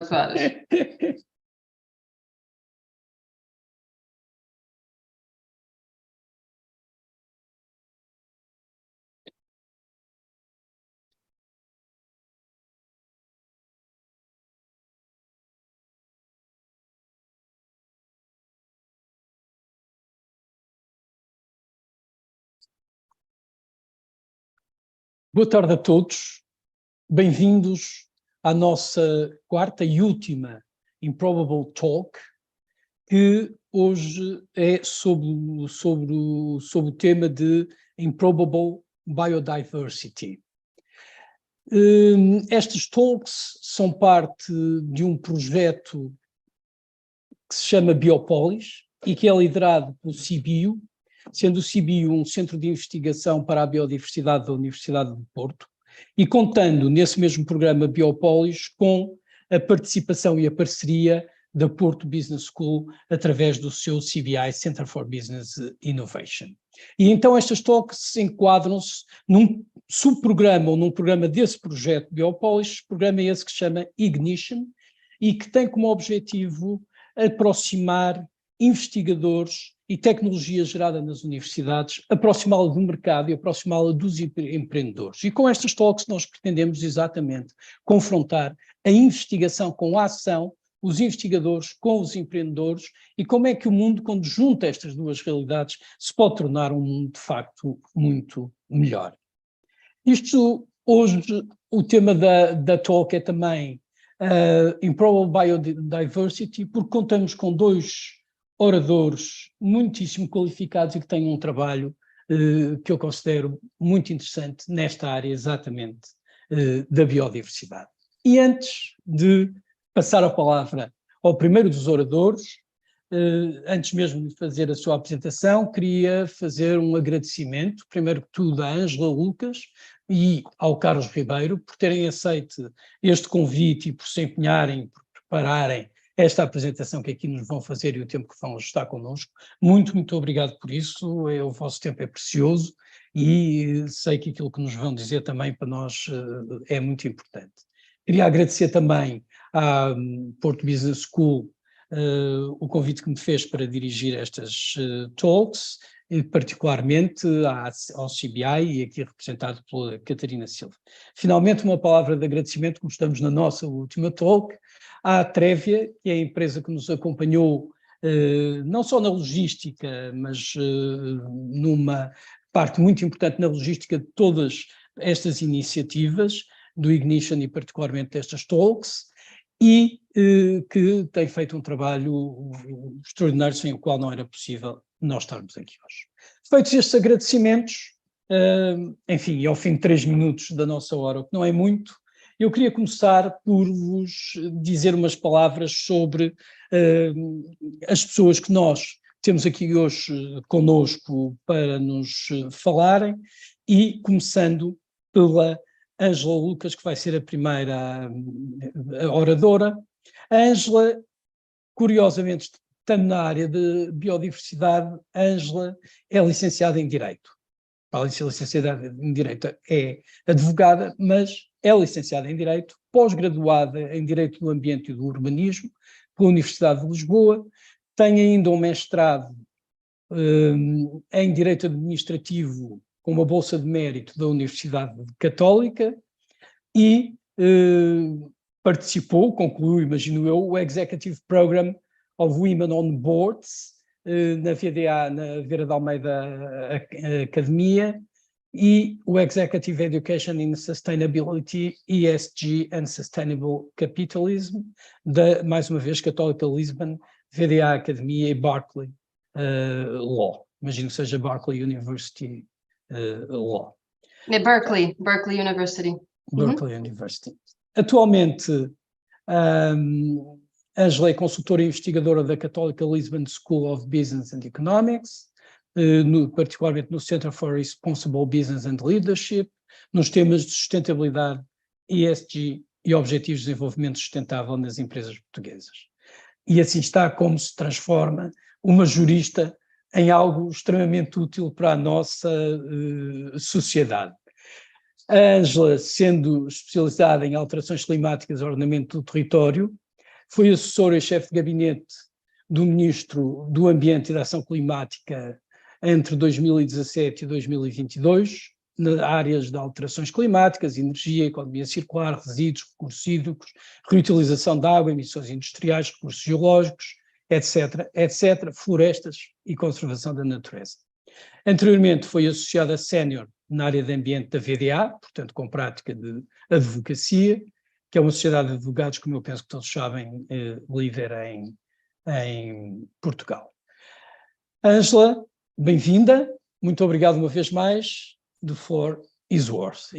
Horas. Boa tarde a todos, bem-vindos à nossa quarta e última Improbable Talk, que hoje é sobre o tema de Improbable Biodiversity. Estas talks são parte de um projeto que se chama Biopolis e que é liderado pelo CBio, sendo o CBio um centro de investigação para a biodiversidade da Universidade do Porto, e contando nesse mesmo programa Biopolis com a participação e a parceria da Porto Business School através do seu CBI, Center for Business Innovation. E então estas talks enquadram-se num subprograma ou num programa desse projeto Biopolis, programa esse que se chama Ignition e que tem como objetivo aproximar investigadores e tecnologia gerada nas universidades, aproximá-la do mercado e aproximá-la dos empreendedores. E com estas talks nós pretendemos exatamente confrontar a investigação com a ação, os investigadores com os empreendedores e como é que o mundo, quando junta estas duas realidades, se pode tornar um mundo de facto muito melhor. Hoje, o tema da talk é também Improbable Biodiversity, porque contamos com dois oradores muitíssimo qualificados e que têm um trabalho que eu considero muito interessante nesta área exatamente da biodiversidade. E antes de passar a palavra ao primeiro dos oradores, antes mesmo de fazer a sua apresentação, queria fazer um agradecimento, primeiro que tudo, à Ângela Lucas e ao Carlos Ribeiro por terem aceito este convite e por se empenharem, por prepararem esta apresentação que aqui nos vão fazer e o tempo que vão estar connosco. Muito, muito obrigado por isso, o vosso tempo é precioso e sei que aquilo que nos vão dizer também para nós é muito importante. Queria agradecer também à Porto Business School o convite que me fez para dirigir estas talks, e particularmente ao CBI e aqui representado pela Catarina Silva. Finalmente, uma palavra de agradecimento, como estamos na nossa última talk, à Trevia, que é a empresa que nos acompanhou não só na logística, mas numa parte muito importante na logística de todas estas iniciativas, do Ignition e particularmente destas talks, e que tem feito um trabalho extraordinário sem o qual não era possível nós estarmos aqui hoje. Feitos estes agradecimentos, enfim, e ao fim de 3 minutos da nossa hora, o que não é muito, eu queria começar por vos dizer umas palavras sobre as pessoas que nós temos aqui hoje conosco para nos falarem, e começando pela Ângela Lucas, que vai ser a primeira oradora. A Ângela, curiosamente, estando na área de biodiversidade, a Ângela é licenciada em Direito. Além de ser licenciada em Direito, é advogada, mas é licenciada em Direito, pós-graduada em Direito do Ambiente e do Urbanismo, pela Universidade de Lisboa, tem ainda um mestrado em Direito Administrativo com uma bolsa de mérito da Universidade Católica e concluiu, imagino eu, o Executive Program of Women on Boards na VDA, na Vera de Almeida Academia, e o Executive Education in Sustainability, ESG and Sustainable Capitalism, da, mais uma vez, Católica Lisbon, VDA Academia e Berkeley Law. Imagino que seja Berkeley University Law. É Berkeley University. Berkeley University. Atualmente, Ângela é consultora e investigadora da Católica Lisbon School of Business and Economics, particularmente no Center for Responsible Business and Leadership, nos temas de sustentabilidade, ESG e Objetivos de Desenvolvimento Sustentável nas empresas portuguesas. E assim está como se transforma uma jurista em algo extremamente útil para a nossa sociedade. A Ângela, sendo especializada em alterações climáticas e ordenamento do território, foi assessor e chefe de gabinete do Ministro do Ambiente e da Ação Climática entre 2017 e 2022, nas áreas de alterações climáticas, energia, economia circular, resíduos, recursos hídricos, reutilização de água, emissões industriais, recursos geológicos, etc., florestas e conservação da natureza. Anteriormente foi associada sénior na área de ambiente da VDA, portanto com prática de advocacia, que é uma sociedade de advogados, como eu penso que todos sabem, líder em Portugal. Ângela, bem-vinda, muito obrigado uma vez mais. The floor is yours.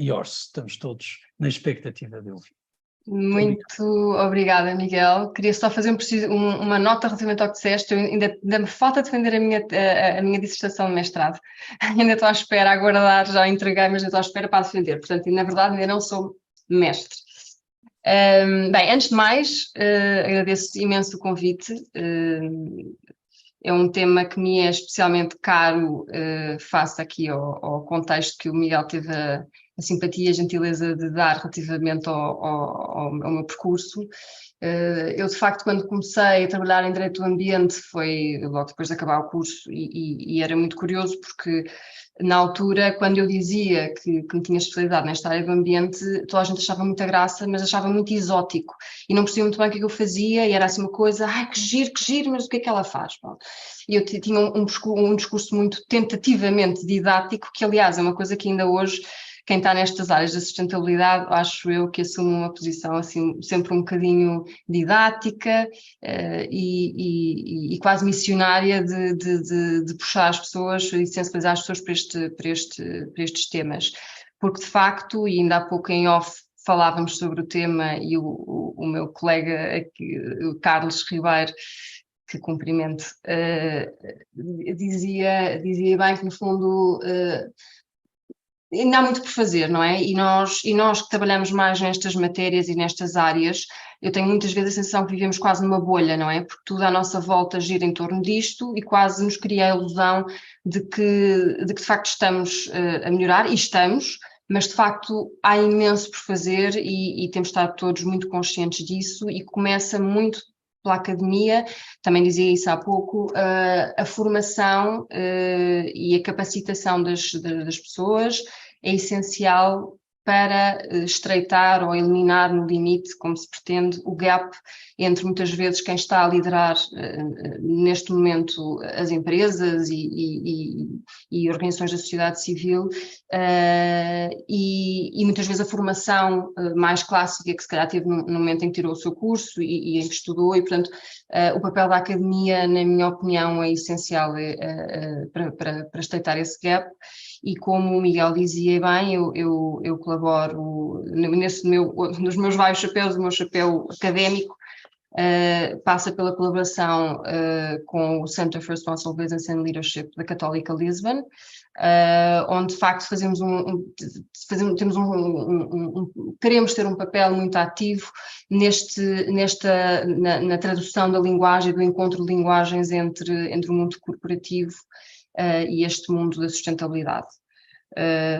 Estamos todos na expectativa de ouvir. Muito obrigada, Miguel. Queria só fazer uma nota relativamente ao que disseste. Ainda me falta defender a minha dissertação de mestrado. Ainda estou à espera, a aguardar, já entreguei, mas ainda estou à espera para defender. Portanto, na verdade, ainda não sou mestre. Bem, antes de mais, agradeço imenso o convite. É um tema que me é especialmente caro, face aqui ao contexto que o Miguel teve a simpatia e a gentileza de dar relativamente ao meu percurso. Eu, de facto, quando comecei a trabalhar em Direito do Ambiente, foi logo depois de acabar o curso, e era muito curioso porque, na altura, quando eu dizia que me tinha especialidade nesta área do ambiente, toda a gente achava muita graça, mas achava muito exótico, e não percebia muito bem o que eu fazia, e era assim uma coisa, ai, que giro, mas o que é que ela faz? Bom, e eu tinha um discurso muito tentativamente didático, que aliás é uma coisa que ainda hoje, quem está nestas áreas da sustentabilidade, acho eu que assume uma posição assim, sempre um bocadinho didática e quase missionária de puxar as pessoas e sensibilizar as pessoas para estes temas. Porque de facto, e ainda há pouco em off falávamos sobre o tema, e o meu colega aqui, o Carlos Ribeiro, que cumprimento, dizia bem que no fundo ainda há muito por fazer, não é? E nós que trabalhamos mais nestas matérias e nestas áreas, eu tenho muitas vezes a sensação que vivemos quase numa bolha, não é? Porque tudo à nossa volta gira em torno disto e quase nos cria a ilusão de que de facto estamos a melhorar, e estamos, mas de facto há imenso por fazer e temos de estar todos muito conscientes disso, e começa muito pela academia. Também dizia isso há pouco, a formação e a capacitação das pessoas é essencial para estreitar ou eliminar no limite, como se pretende, o gap entre muitas vezes quem está a liderar neste momento as empresas e organizações da sociedade civil e muitas vezes a formação mais clássica que se calhar teve no momento em que tirou o seu curso e em que estudou, e portanto o papel da academia, na minha opinião, é essencial para estreitar esse gap. E como o Miguel dizia bem, eu colaboro nos meus vários chapéus. O meu chapéu académico passa pela colaboração com o Center for Responsible Business and Leadership da Católica Lisbon, onde de facto queremos ter um papel muito ativo na tradução da linguagem, do encontro de linguagens entre o mundo corporativo e este mundo da sustentabilidade.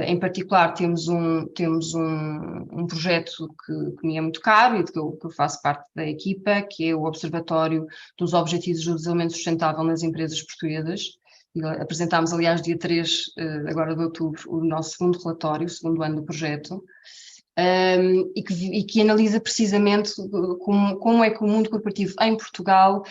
Em particular temos um projeto que me é muito caro e de que eu faço parte da equipa, que é o Observatório dos Objetivos do Desenvolvimento Sustentável nas Empresas Portuguesas. Apresentámos, aliás, dia 3 agora de outubro, o nosso segundo relatório, o segundo ano do projeto, e que analisa precisamente como é que o mundo corporativo em Portugal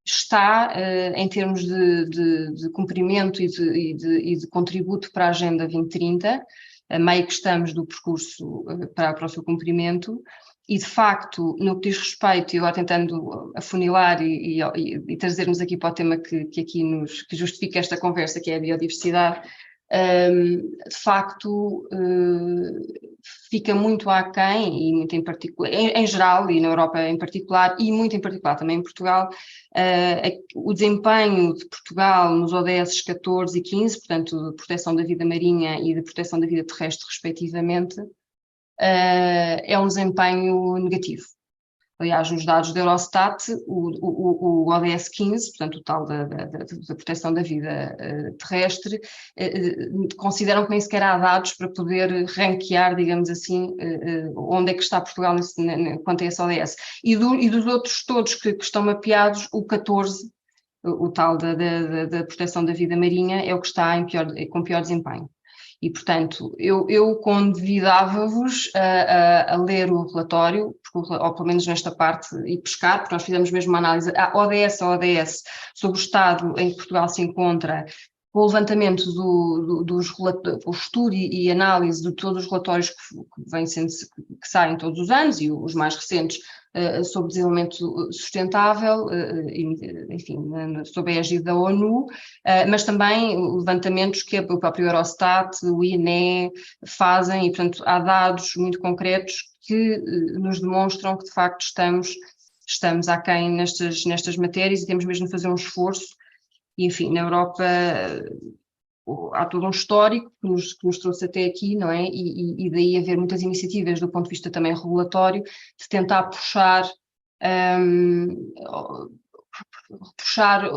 está em termos de cumprimento e de contributo para a Agenda 2030, a meio que estamos do percurso para o seu cumprimento. E, de facto, no que diz respeito, eu tentando afunilar e trazermos aqui para o tema que justifica esta conversa, que é a biodiversidade, de facto fica muito aquém, e muito em particular, em geral, e na Europa em particular, e muito em particular também em Portugal, o desempenho de Portugal nos ODS 14 e 15, portanto, de proteção da vida marinha e de proteção da vida terrestre, respectivamente, é um desempenho negativo. Aliás, nos dados da Eurostat, o ODS 15, portanto o tal da proteção da vida terrestre, consideram que nem sequer há dados para poder ranquear, digamos assim, onde é que está Portugal quanto a esse ODS. E dos outros todos que estão mapeados, o 14, o tal da proteção da vida marinha, é o que está com pior desempenho. E, portanto, eu convidava-vos a ler o relatório, ou pelo menos nesta parte, e pescar, porque nós fizemos mesmo uma análise ODS a ODS sobre o estado em que Portugal se encontra, com o levantamento do estudo e análise de todos os relatórios que saem todos os anos, e os mais recentes sobre desenvolvimento sustentável, enfim, sob a égide da ONU, mas também levantamentos que o próprio Eurostat, o INE fazem, e portanto há dados muito concretos que nos demonstram que de facto estamos aquém nestas matérias, e temos mesmo de fazer um esforço. E, enfim, na Europa há todo um histórico que nos trouxe até aqui, não é? E daí haver muitas iniciativas do ponto de vista também regulatório, de tentar puxar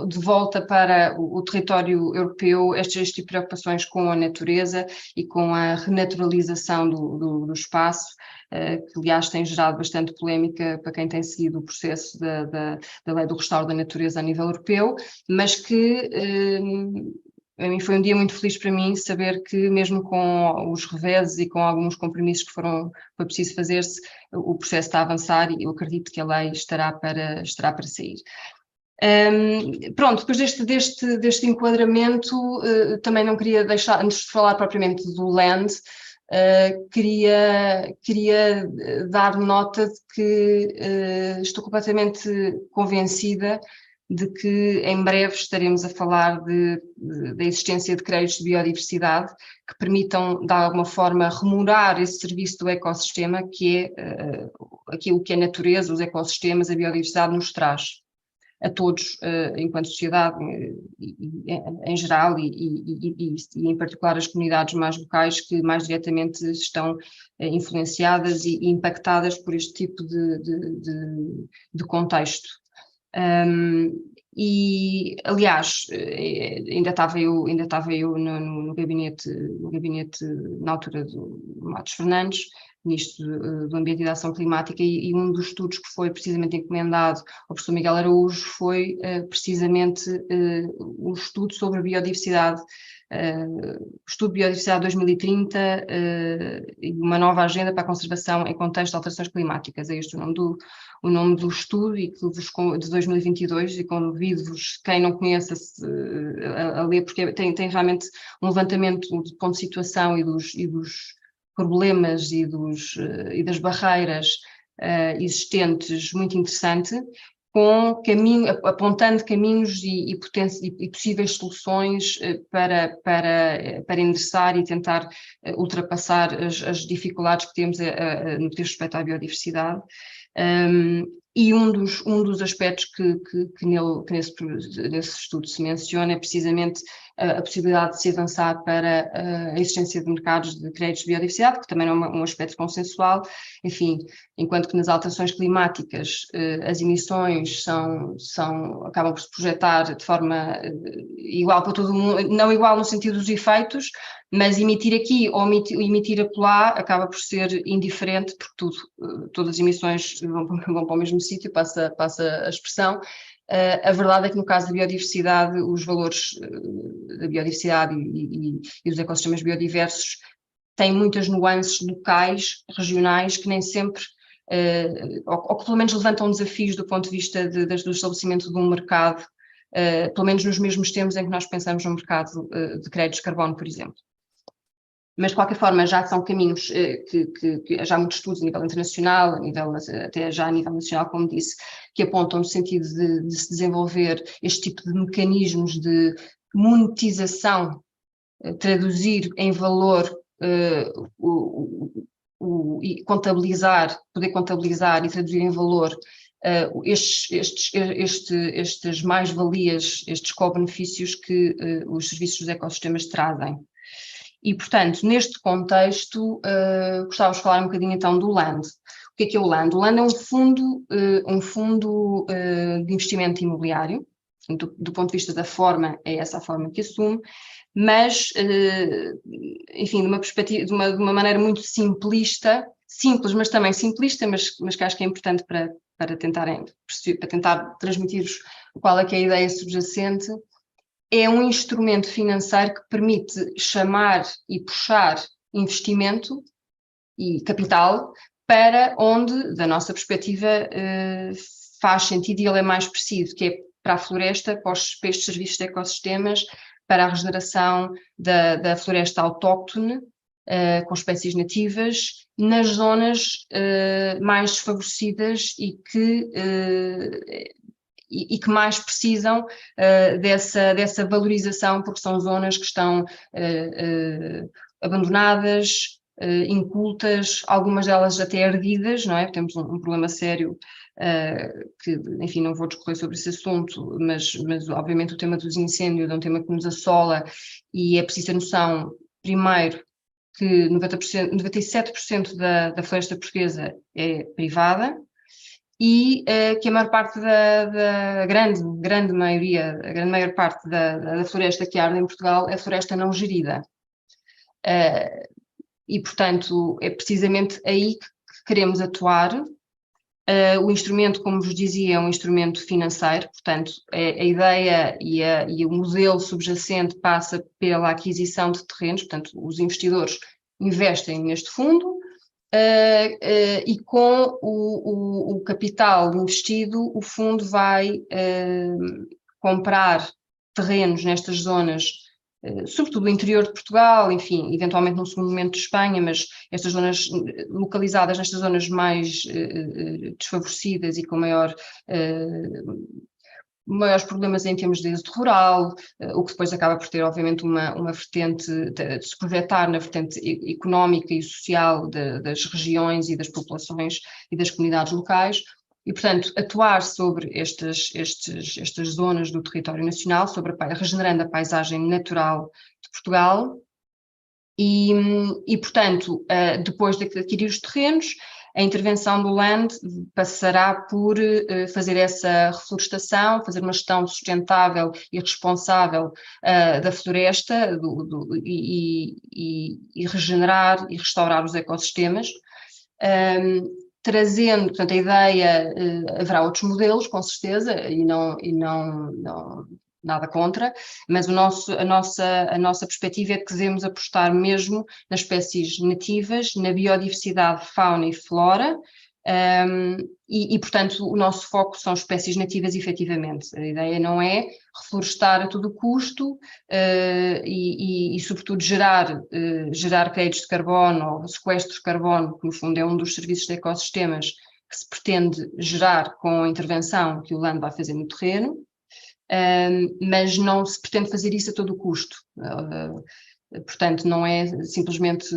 de volta para o território europeu este tipo de preocupações com a natureza e com a renaturalização do espaço, que aliás tem gerado bastante polémica para quem tem seguido o processo da lei do restauro da natureza a nível europeu, mas que a mim foi um dia muito feliz para mim saber que mesmo com os reveses e com alguns compromissos que foi preciso fazer-se, o processo está a avançar, e eu acredito que a lei estará para sair. Pronto, depois deste enquadramento, também não queria deixar, antes de falar propriamente do LAND, queria dar nota de que estou completamente convencida de que em breve estaremos a falar da existência de créditos de biodiversidade que permitam, de alguma forma, remunerar esse serviço do ecossistema, que é aquilo que a natureza, os ecossistemas, a biodiversidade nos traz a todos, enquanto sociedade em geral, e em particular as comunidades mais locais que mais diretamente estão influenciadas e impactadas por este tipo de contexto. E aliás, ainda estava eu no gabinete na altura do Matos Fernandes, Ministro do Ambiente e da Ação Climática, e um dos estudos que foi precisamente encomendado ao professor Miguel Araújo foi precisamente um estudo sobre a biodiversidade, estudo de biodiversidade 2030 e uma nova agenda para a conservação em contexto de alterações climáticas. É este o nome do estudo, e de 2022, e convido-vos, quem não conheça, a ler, porque tem realmente um levantamento de ponto de situação e dos problemas e das barreiras existentes muito interessante, apontando caminhos e possíveis soluções para endereçar e tentar ultrapassar as dificuldades que temos no que diz respeito à biodiversidade. E um dos aspectos que nesse estudo se menciona é precisamente a possibilidade de se avançar para a existência de mercados de créditos de biodiversidade, que também é um aspecto consensual. Enfim, enquanto que nas alterações climáticas as emissões acabam por se projetar de forma igual para todo o mundo, não igual no sentido dos efeitos, mas emitir aqui ou emitir acolá acaba por ser indiferente, porque todas as emissões vão para o mesmo sítio, passa a expressão. A verdade é que no caso da biodiversidade, os valores da biodiversidade e dos ecossistemas biodiversos têm muitas nuances locais, regionais, que nem sempre, ou que pelo menos levantam desafios do ponto de vista do estabelecimento de um mercado, pelo menos nos mesmos termos em que nós pensamos no mercado de créditos de carbono, por exemplo. Mas, de qualquer forma, já são caminhos que já há muitos estudos a nível internacional, até já a nível nacional, como disse, que apontam no sentido de se desenvolver este tipo de mecanismos de monetização, traduzir em valor e poder contabilizar e traduzir em valor estes mais-valias, estes co-benefícios que os serviços dos ecossistemas trazem. E, portanto, neste contexto, gostávamos de falar um bocadinho então do LAND. O que é o LAND? O LAND é um fundo de investimento imobiliário. Do ponto de vista da forma, é essa a forma que assume, mas, enfim, de uma perspectiva, de uma maneira muito simplista, simples, mas também simplista, mas que acho que é importante para tentar transmitir-vos qual é que é a ideia subjacente. É um instrumento financeiro que permite chamar e puxar investimento e capital para onde, da nossa perspectiva, faz sentido e ele é mais preciso, que é para a floresta, para estes serviços de ecossistemas, para a regeneração da floresta autóctone, com espécies nativas, nas zonas mais desfavorecidas e que mais precisam dessa valorização, porque são zonas que estão abandonadas, incultas, algumas delas até ardidas, não é? Temos um problema sério que, enfim, não vou discorrer sobre esse assunto, mas obviamente o tema dos incêndios é um tema que nos assola e é preciso ter noção, primeiro, que 97% da floresta portuguesa é privada e que a maior parte da grande maioria, a grande maior parte da floresta que arde em Portugal é floresta não gerida. E, portanto, é precisamente aí que queremos atuar. O instrumento, como vos dizia, é um instrumento financeiro, portanto, a ideia e o modelo subjacente passa pela aquisição de terrenos, portanto, os investidores investem neste fundo e com o capital investido, o fundo vai comprar terrenos nestas zonas, sobretudo no interior de Portugal, enfim, eventualmente num segundo momento de Espanha, mas estas zonas localizadas nestas zonas mais desfavorecidas e com maiores problemas em termos de êxito rural, o que depois acaba por ter, obviamente, uma vertente de se projetar na vertente económica e social das regiões e das populações e das comunidades locais. E, portanto, atuar sobre estas zonas do território nacional, regenerando a paisagem natural de Portugal e portanto, depois de adquirir os terrenos, a intervenção do LAND passará por fazer essa reflorestação, fazer uma gestão sustentável e responsável da floresta e regenerar e restaurar os ecossistemas. Trazendo, portanto, a ideia, haverá outros modelos, com certeza, e não nada contra, mas a nossa perspectiva é que devemos apostar mesmo nas espécies nativas, na biodiversidade, fauna e flora, e, portanto, o nosso foco são espécies nativas, efetivamente. A ideia não é reflorestar a todo custo e sobretudo, gerar créditos de carbono ou sequestro de carbono, que no fundo é um dos serviços de ecossistemas que se pretende gerar com a intervenção que o LAND vai fazer no terreno, mas não se pretende fazer isso a todo custo. Portanto, não é simplesmente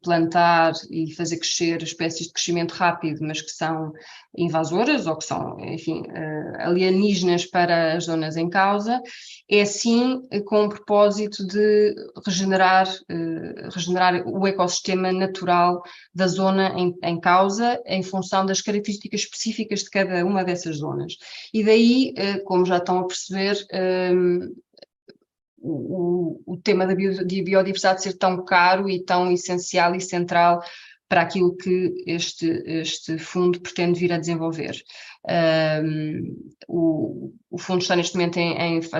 plantar e fazer crescer espécies de crescimento rápido, mas que são invasoras ou que são, enfim, alienígenas para as zonas em causa, é sim com o propósito de regenerar o ecossistema natural da zona em causa, em função das características específicas de cada uma dessas zonas. E daí, como já estão a perceber, o tema da biodiversidade ser tão caro e tão essencial e central para aquilo que este fundo pretende vir a desenvolver. O fundo está neste momento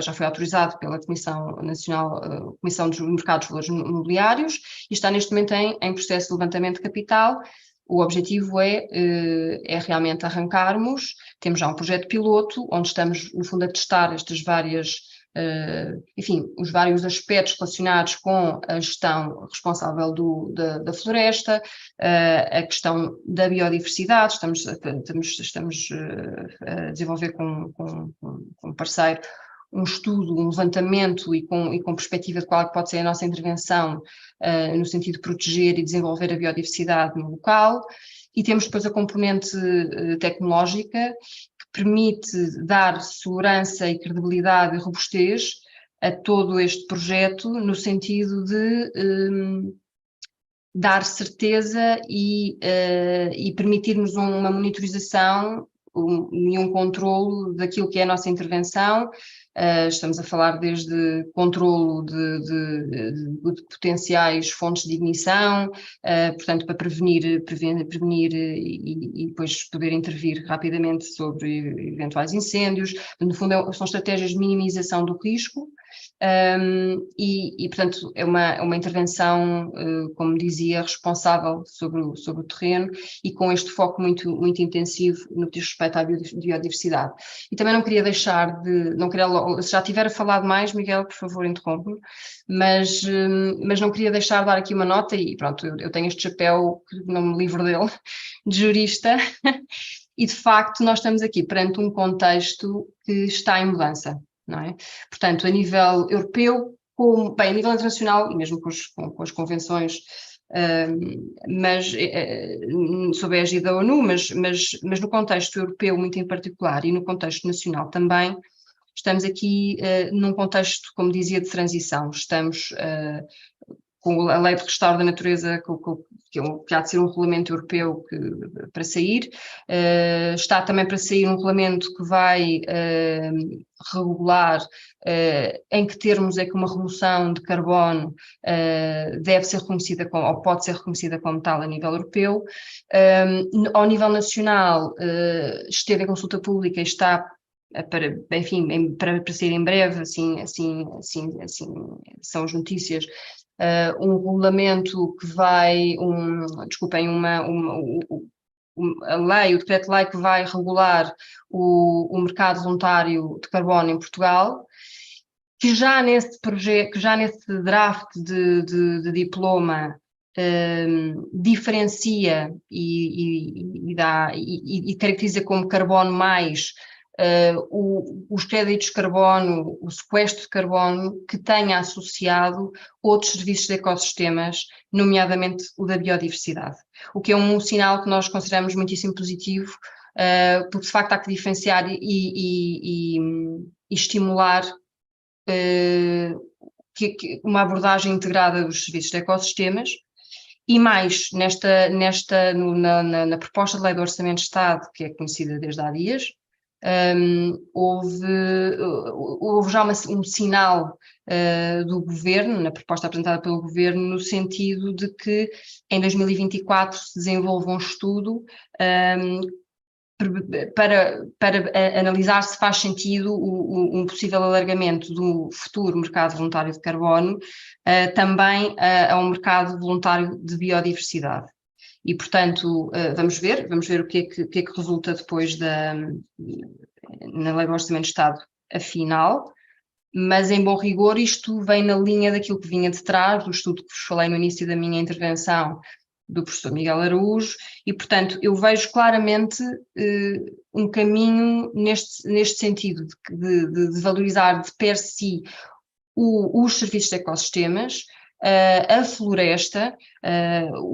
já foi autorizado pela Comissão Nacional, Comissão dos Mercados de Valores Imobiliários, e está neste momento em processo de levantamento de capital. O objetivo é realmente arrancarmos. Temos já um projeto piloto, onde estamos, no fundo, a testar estas várias enfim, os vários aspectos relacionados com a gestão responsável da floresta, a questão da biodiversidade. Estamos a desenvolver com um parceiro um estudo, um levantamento e com perspectiva de qual pode ser a nossa intervenção no sentido de proteger e desenvolver a biodiversidade no local. E temos depois a componente tecnológica, permite dar segurança e credibilidade e robustez a todo este projeto, no sentido de dar certeza e permitir-nos uma monitorização e um controlo daquilo que é a nossa intervenção. Estamos a falar desde controlo de potenciais fontes de ignição, portanto, para prevenir e depois poder intervir rapidamente sobre eventuais incêndios. No fundo, são estratégias de minimização do risco. Portanto, é uma intervenção, como dizia, responsável sobre o terreno e com este foco muito, muito intensivo no que diz respeito à biodiversidade. E também não queria deixar se já tiver falado mais, Miguel, por favor, interrompe-me, mas não queria deixar de dar aqui uma nota e pronto, eu tenho este chapéu, que não me livro dele, de jurista, e de facto nós estamos aqui perante um contexto que está em mudança. Não é? Portanto, a nível europeu, a nível internacional, e mesmo com as convenções, mas sob a égide da ONU, mas no contexto europeu muito em particular e no contexto nacional também, estamos aqui num contexto, como dizia, de transição. Estamos com a Lei de Restauro da Natureza, que há de ser um regulamento europeu para sair, está também para sair um regulamento que vai regular em que termos é que uma remoção de carbono deve ser reconhecida ou pode ser reconhecida como tal a nível europeu. Ao nível nacional, esteve em consulta pública e está para sair em breve, assim são as notícias, um regulamento que vai, a lei, o decreto-lei que vai regular o mercado voluntário de carbono em Portugal, que já nesse projeto, que já nesse draft de diploma diferencia e caracteriza como carbono mais os créditos de carbono, o sequestro de carbono, que tenha associado outros serviços de ecossistemas, nomeadamente o da biodiversidade. O que é um sinal que nós consideramos muitíssimo positivo, porque de facto há que diferenciar e estimular uma abordagem integrada dos serviços de ecossistemas. E mais, na proposta de lei do Orçamento de Estado, que é conhecida desde há dias, houve já um sinal do Governo, na proposta apresentada pelo Governo, no sentido de que em 2024 se desenvolva um estudo para analisar se faz sentido um possível alargamento do futuro mercado voluntário de carbono também a um mercado voluntário de biodiversidade. E, portanto, vamos ver o que é que resulta depois na Lei do Orçamento de Estado afinal, mas em bom rigor isto vem na linha daquilo que vinha de trás, do estudo que vos falei no início da minha intervenção, do professor Miguel Araújo, e, portanto, eu vejo claramente um caminho neste sentido de valorizar de per si os serviços de ecossistemas, a floresta,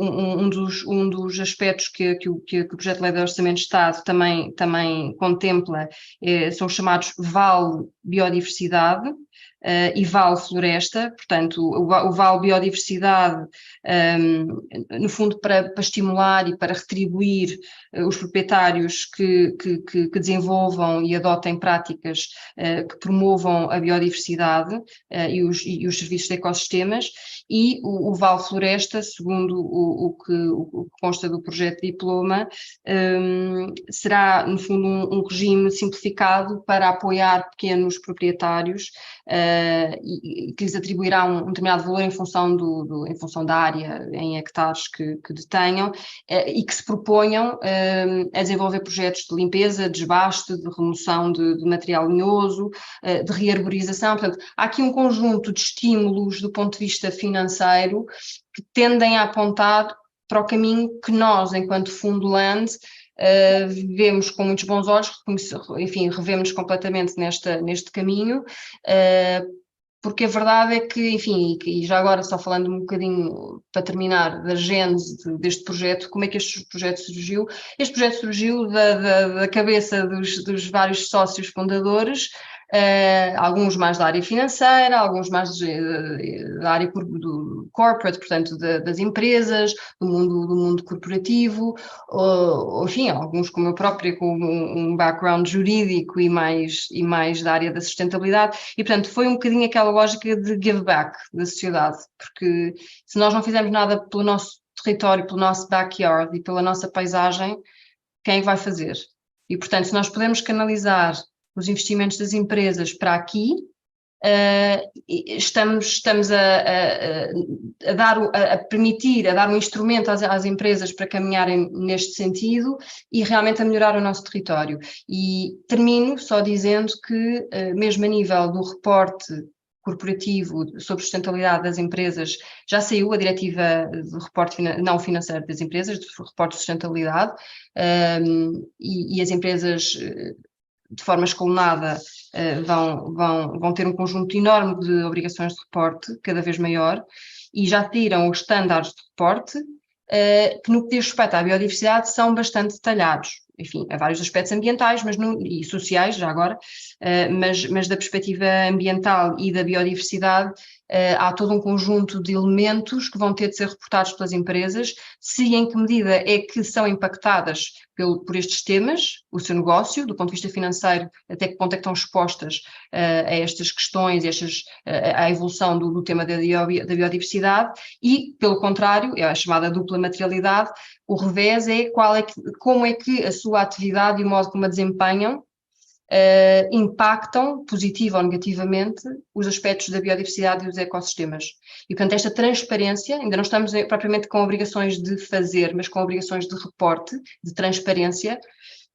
um dos aspectos que o projeto de lei de orçamento de Estado também contempla são os chamados Vale Biodiversidade e Vale Floresta, portanto o Vale Biodiversidade no fundo para estimular e para retribuir os proprietários que desenvolvam e adotem práticas que promovam a biodiversidade e os serviços de ecossistemas, e o Vale Floresta, segundo o que consta do projeto de diploma, será, no fundo, um regime simplificado para apoiar pequenos proprietários e que lhes atribuirá um determinado valor em função da área em hectares que detenham e que se proponham a desenvolver projetos de limpeza, desbaste, de remoção de material lenhoso, de rearborização. Portanto, há aqui um conjunto de estímulos do ponto de vista financeiro que tendem a apontar para o caminho que nós, enquanto Fundo Land, vemos com muitos bons olhos, enfim, revemos completamente neste caminho, porque a verdade é que, enfim, e já agora só falando um bocadinho para terminar da gênese deste projeto, como é que este projeto surgiu? Este projeto surgiu da cabeça dos vários sócios fundadores, alguns mais da área financeira, alguns mais da área do corporate, portanto, das empresas, do mundo corporativo, ou, enfim, alguns como eu própria, com um background jurídico e mais da área da sustentabilidade, e portanto foi um bocadinho aquela lógica de give back da sociedade, porque se nós não fizermos nada pelo nosso território, pelo nosso backyard e pela nossa paisagem, quem é que vai fazer? E portanto, se nós podemos canalizar os investimentos das empresas para aqui, estamos a permitir, a dar um instrumento às empresas para caminharem neste sentido e realmente a melhorar o nosso território. E termino só dizendo que, mesmo a nível do reporte corporativo sobre sustentabilidade das empresas, já saiu a diretiva do reporte não financeiro das empresas, do reporte de sustentabilidade, e as empresas, de forma escalonada, vão ter um conjunto enorme de obrigações de reporte, cada vez maior, e já tiram os estándares de reporte, que no que diz respeito à biodiversidade são bastante detalhados. Enfim, há vários aspectos ambientais e sociais, já agora, mas da perspectiva ambiental e da biodiversidade, há todo um conjunto de elementos que vão ter de ser reportados pelas empresas, se e em que medida é que são impactadas por estes temas, o seu negócio, do ponto de vista financeiro, até que ponto é que estão expostas a estas questões, à evolução do tema da biodiversidade, e, pelo contrário, é a chamada dupla materialidade. O revés é como é que a sua atividade e o modo como a desempenham impactam, positiva ou negativamente, os aspectos da biodiversidade e dos ecossistemas. E, portanto, esta transparência, ainda não estamos propriamente com obrigações de fazer, mas com obrigações de reporte, de transparência,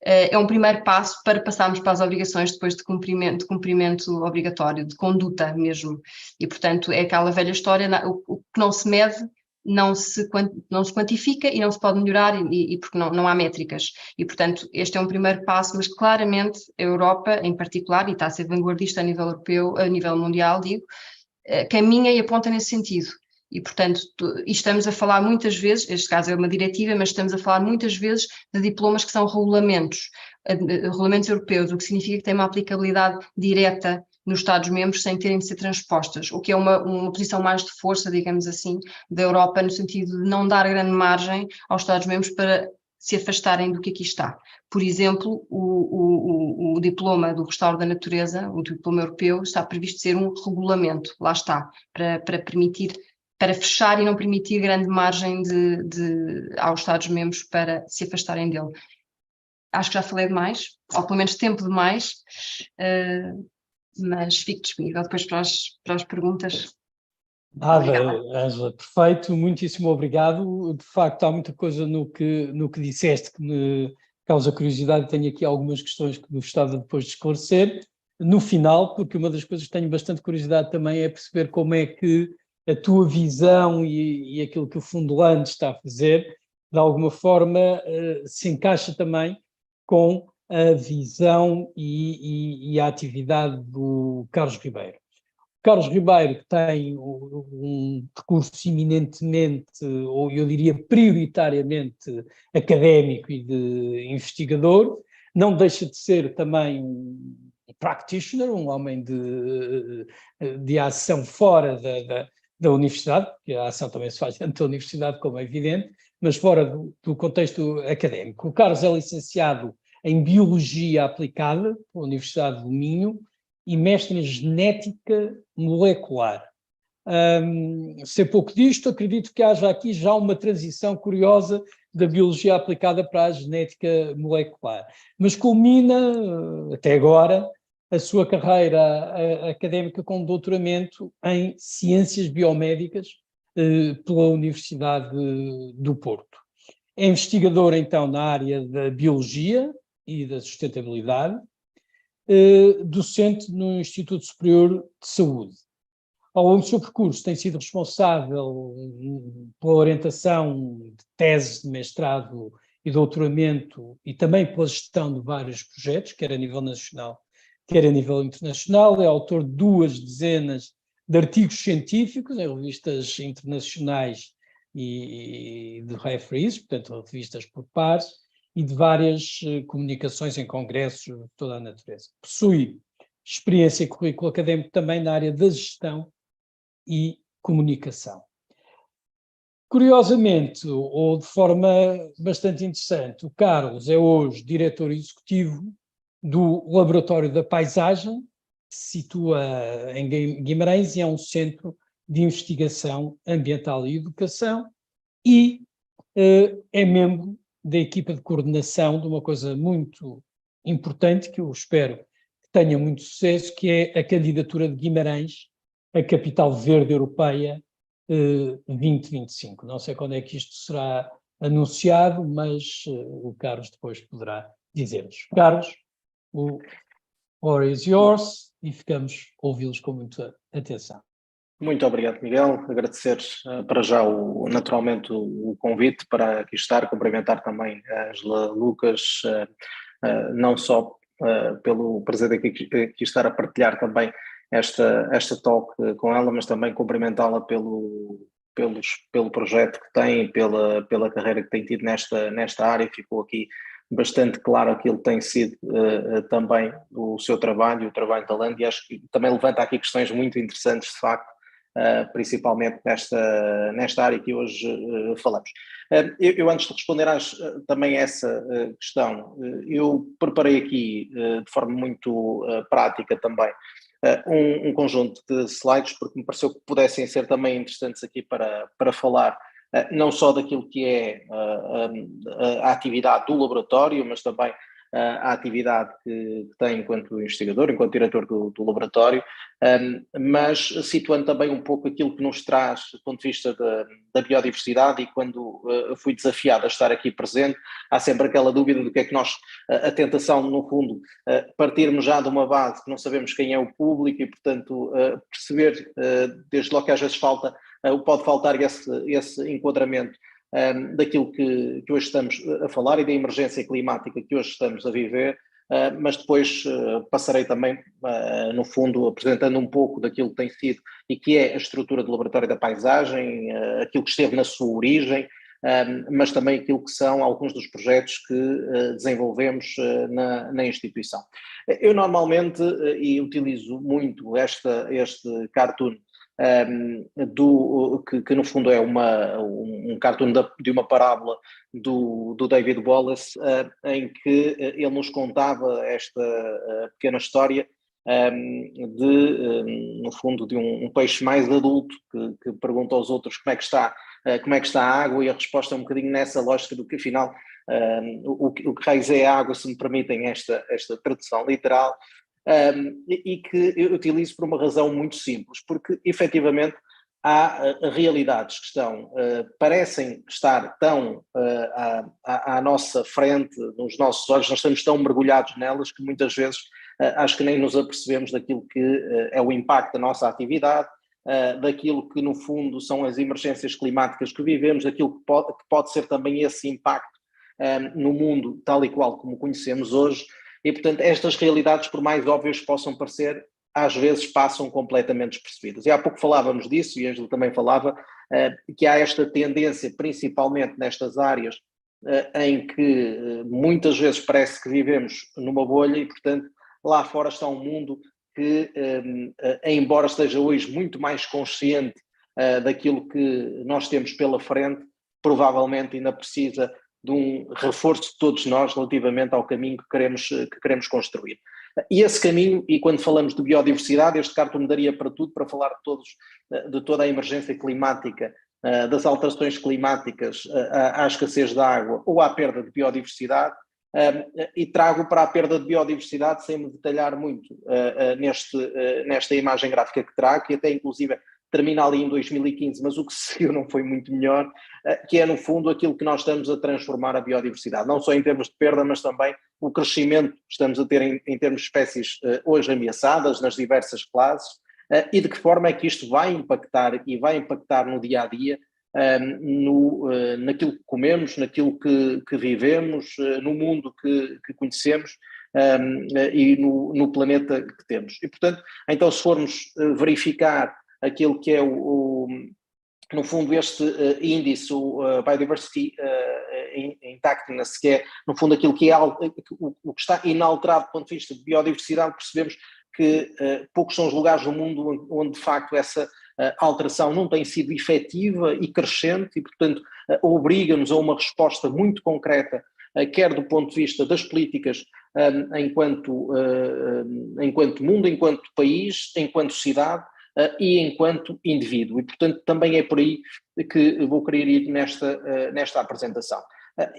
é um primeiro passo para passarmos para as obrigações depois de cumprimento obrigatório, de conduta mesmo. E, portanto, é aquela velha história, o que não se mede não se quantifica e não se pode melhorar, e porque não há métricas. E, portanto, este é um primeiro passo, mas claramente a Europa, em particular, e está a ser vanguardista a nível europeu, a nível mundial, digo, caminha e aponta nesse sentido. E, portanto, estamos a falar muitas vezes, este caso é uma diretiva, mas estamos a falar muitas vezes de diplomas que são regulamentos europeus, o que significa que tem uma aplicabilidade direta nos Estados-membros sem terem de ser transpostas, o que é uma posição mais de força, digamos assim, da Europa, no sentido de não dar grande margem aos Estados-membros para se afastarem do que aqui está. Por exemplo, o diploma do Restauro da Natureza, o diploma europeu, está previsto ser um regulamento, lá está, para fechar e não permitir grande margem aos Estados-membros para se afastarem dele. Acho que já falei demais, ou pelo menos tempo demais, mas fico disponível depois para as perguntas. Nada, Ângela, perfeito, muitíssimo obrigado. De facto, há muita coisa no que disseste que me causa curiosidade. Tenho aqui algumas questões que gostava depois de esclarecer. No final, porque uma das coisas que tenho bastante curiosidade também é perceber como é que a tua visão e aquilo que o Fundoland está a fazer, de alguma forma, se encaixa também com a visão e a atividade do Carlos Ribeiro. Carlos Ribeiro tem um percurso eminentemente, ou eu diria prioritariamente, académico e de investigador, não deixa de ser também um practitioner, um homem de ação fora da universidade, porque a ação também se faz dentro da universidade, como é evidente, mas fora do contexto académico. O Carlos é licenciado em Biologia Aplicada pela Universidade do Minho, e mestre em genética molecular. Sei pouco disto, acredito que haja aqui já uma transição curiosa da biologia aplicada para a genética molecular, mas culmina, até agora, a sua carreira académica com doutoramento em Ciências Biomédicas pela Universidade do Porto. É investigador, então, na área da biologia e da sustentabilidade, docente no Instituto Superior de Saúde. Ao longo do seu percurso tem sido responsável pela orientação de tese de mestrado e doutoramento e também pela gestão de vários projetos, quer a nível nacional, quer a nível internacional. É autor de 2 dezenas de artigos científicos em revistas internacionais e de referees, portanto, revistas por pares, e de várias comunicações em congressos de toda a natureza. Possui experiência e currículo académico também na área da gestão e comunicação. Curiosamente, ou de forma bastante interessante, o Carlos é hoje diretor executivo do Laboratório da Paisagem, que se situa em Guimarães e é um centro de investigação ambiental e educação, e é membro da equipa de coordenação de uma coisa muito importante, que eu espero que tenha muito sucesso, que é a candidatura de Guimarães à Capital Verde Europeia 2025. Não sei quando é que isto será anunciado, mas o Carlos depois poderá dizer-nos. Carlos, o floor is yours e ficamos a ouvi-los com muita atenção. Muito obrigado, Miguel. Agradecer para já naturalmente o convite para aqui estar, cumprimentar também a Ângela Lucas, não só pelo prazer de aqui estar a partilhar também esta talk com ela, mas também cumprimentá-la pelo projeto que tem, pela carreira que tem tido nesta área. Ficou aqui bastante claro aquilo que tem sido também o seu trabalho, o trabalho da Land, e acho que também levanta aqui questões muito interessantes, de facto, principalmente nesta área que hoje falamos. Eu antes de responder também essa questão, eu preparei aqui de forma muito prática também um conjunto de slides, porque me pareceu que pudessem ser também interessantes aqui para falar não só daquilo que é a atividade do laboratório, mas também a atividade que tem enquanto investigador, enquanto diretor do laboratório, mas situando também um pouco aquilo que nos traz do ponto de vista da biodiversidade. E quando fui desafiado a estar aqui presente, há sempre aquela dúvida do que é que nós, a tentação no fundo, partirmos já de uma base que não sabemos quem é o público e, portanto, perceber desde logo que às vezes pode faltar esse enquadramento daquilo que hoje estamos a falar e da emergência climática que hoje estamos a viver, mas depois passarei também, no fundo, apresentando um pouco daquilo que tem sido e que é a estrutura do Laboratório da Paisagem, aquilo que esteve na sua origem, mas também aquilo que são alguns dos projetos que desenvolvemos na instituição. Eu normalmente, e utilizo muito este cartoon, que no fundo é um cartoon de uma parábola do David Wallace, em que ele nos contava esta pequena história no fundo, de um peixe mais adulto que pergunta aos outros como é que está a água, e a resposta é um bocadinho nessa lógica do que afinal o que raiz é a água, se me permitem esta tradução literal. E que eu utilizo por uma razão muito simples, porque efetivamente há realidades que parecem estar tão à nossa frente, nos nossos olhos, nós estamos tão mergulhados nelas que muitas vezes acho que nem nos apercebemos daquilo que é o impacto da nossa atividade, daquilo que no fundo são as emergências climáticas que vivemos, daquilo que pode ser também esse impacto no mundo tal e qual como conhecemos hoje. E, portanto, estas realidades, por mais óbvias que possam parecer, às vezes passam completamente despercebidas. E há pouco falávamos disso, e a Ângela também falava, que há esta tendência, principalmente nestas áreas, em que muitas vezes parece que vivemos numa bolha e, portanto, lá fora está um mundo que, embora esteja hoje muito mais consciente daquilo que nós temos pela frente, provavelmente ainda precisa de um reforço de todos nós relativamente ao caminho que queremos construir. E esse caminho, e quando falamos de biodiversidade, este cartoon daria para tudo, para falar de toda a emergência climática, das alterações climáticas, à escassez de água ou à perda de biodiversidade, e trago para a perda de biodiversidade, sem me detalhar muito nesta imagem gráfica que trago, que até inclusive termina ali em 2015, mas o que se seguiu não foi muito melhor, que é no fundo aquilo que nós estamos a transformar a biodiversidade, não só em termos de perda, mas também o crescimento que estamos a ter em termos de espécies hoje ameaçadas nas diversas classes, e de que forma é que isto vai impactar no dia a dia, naquilo que comemos, naquilo que vivemos, no mundo que conhecemos, e no planeta que temos. E portanto, então se formos verificar aquilo que é no fundo este índice, o Biodiversity Intactness, que é no fundo aquilo que é o que está inalterado do ponto de vista de biodiversidade, percebemos que poucos são os lugares do mundo onde de facto essa alteração não tem sido efetiva e crescente e, portanto, obriga-nos a uma resposta muito concreta, quer do ponto de vista das políticas enquanto mundo, enquanto país, enquanto cidade e enquanto indivíduo. E, portanto, também é por aí que vou querer ir nesta apresentação.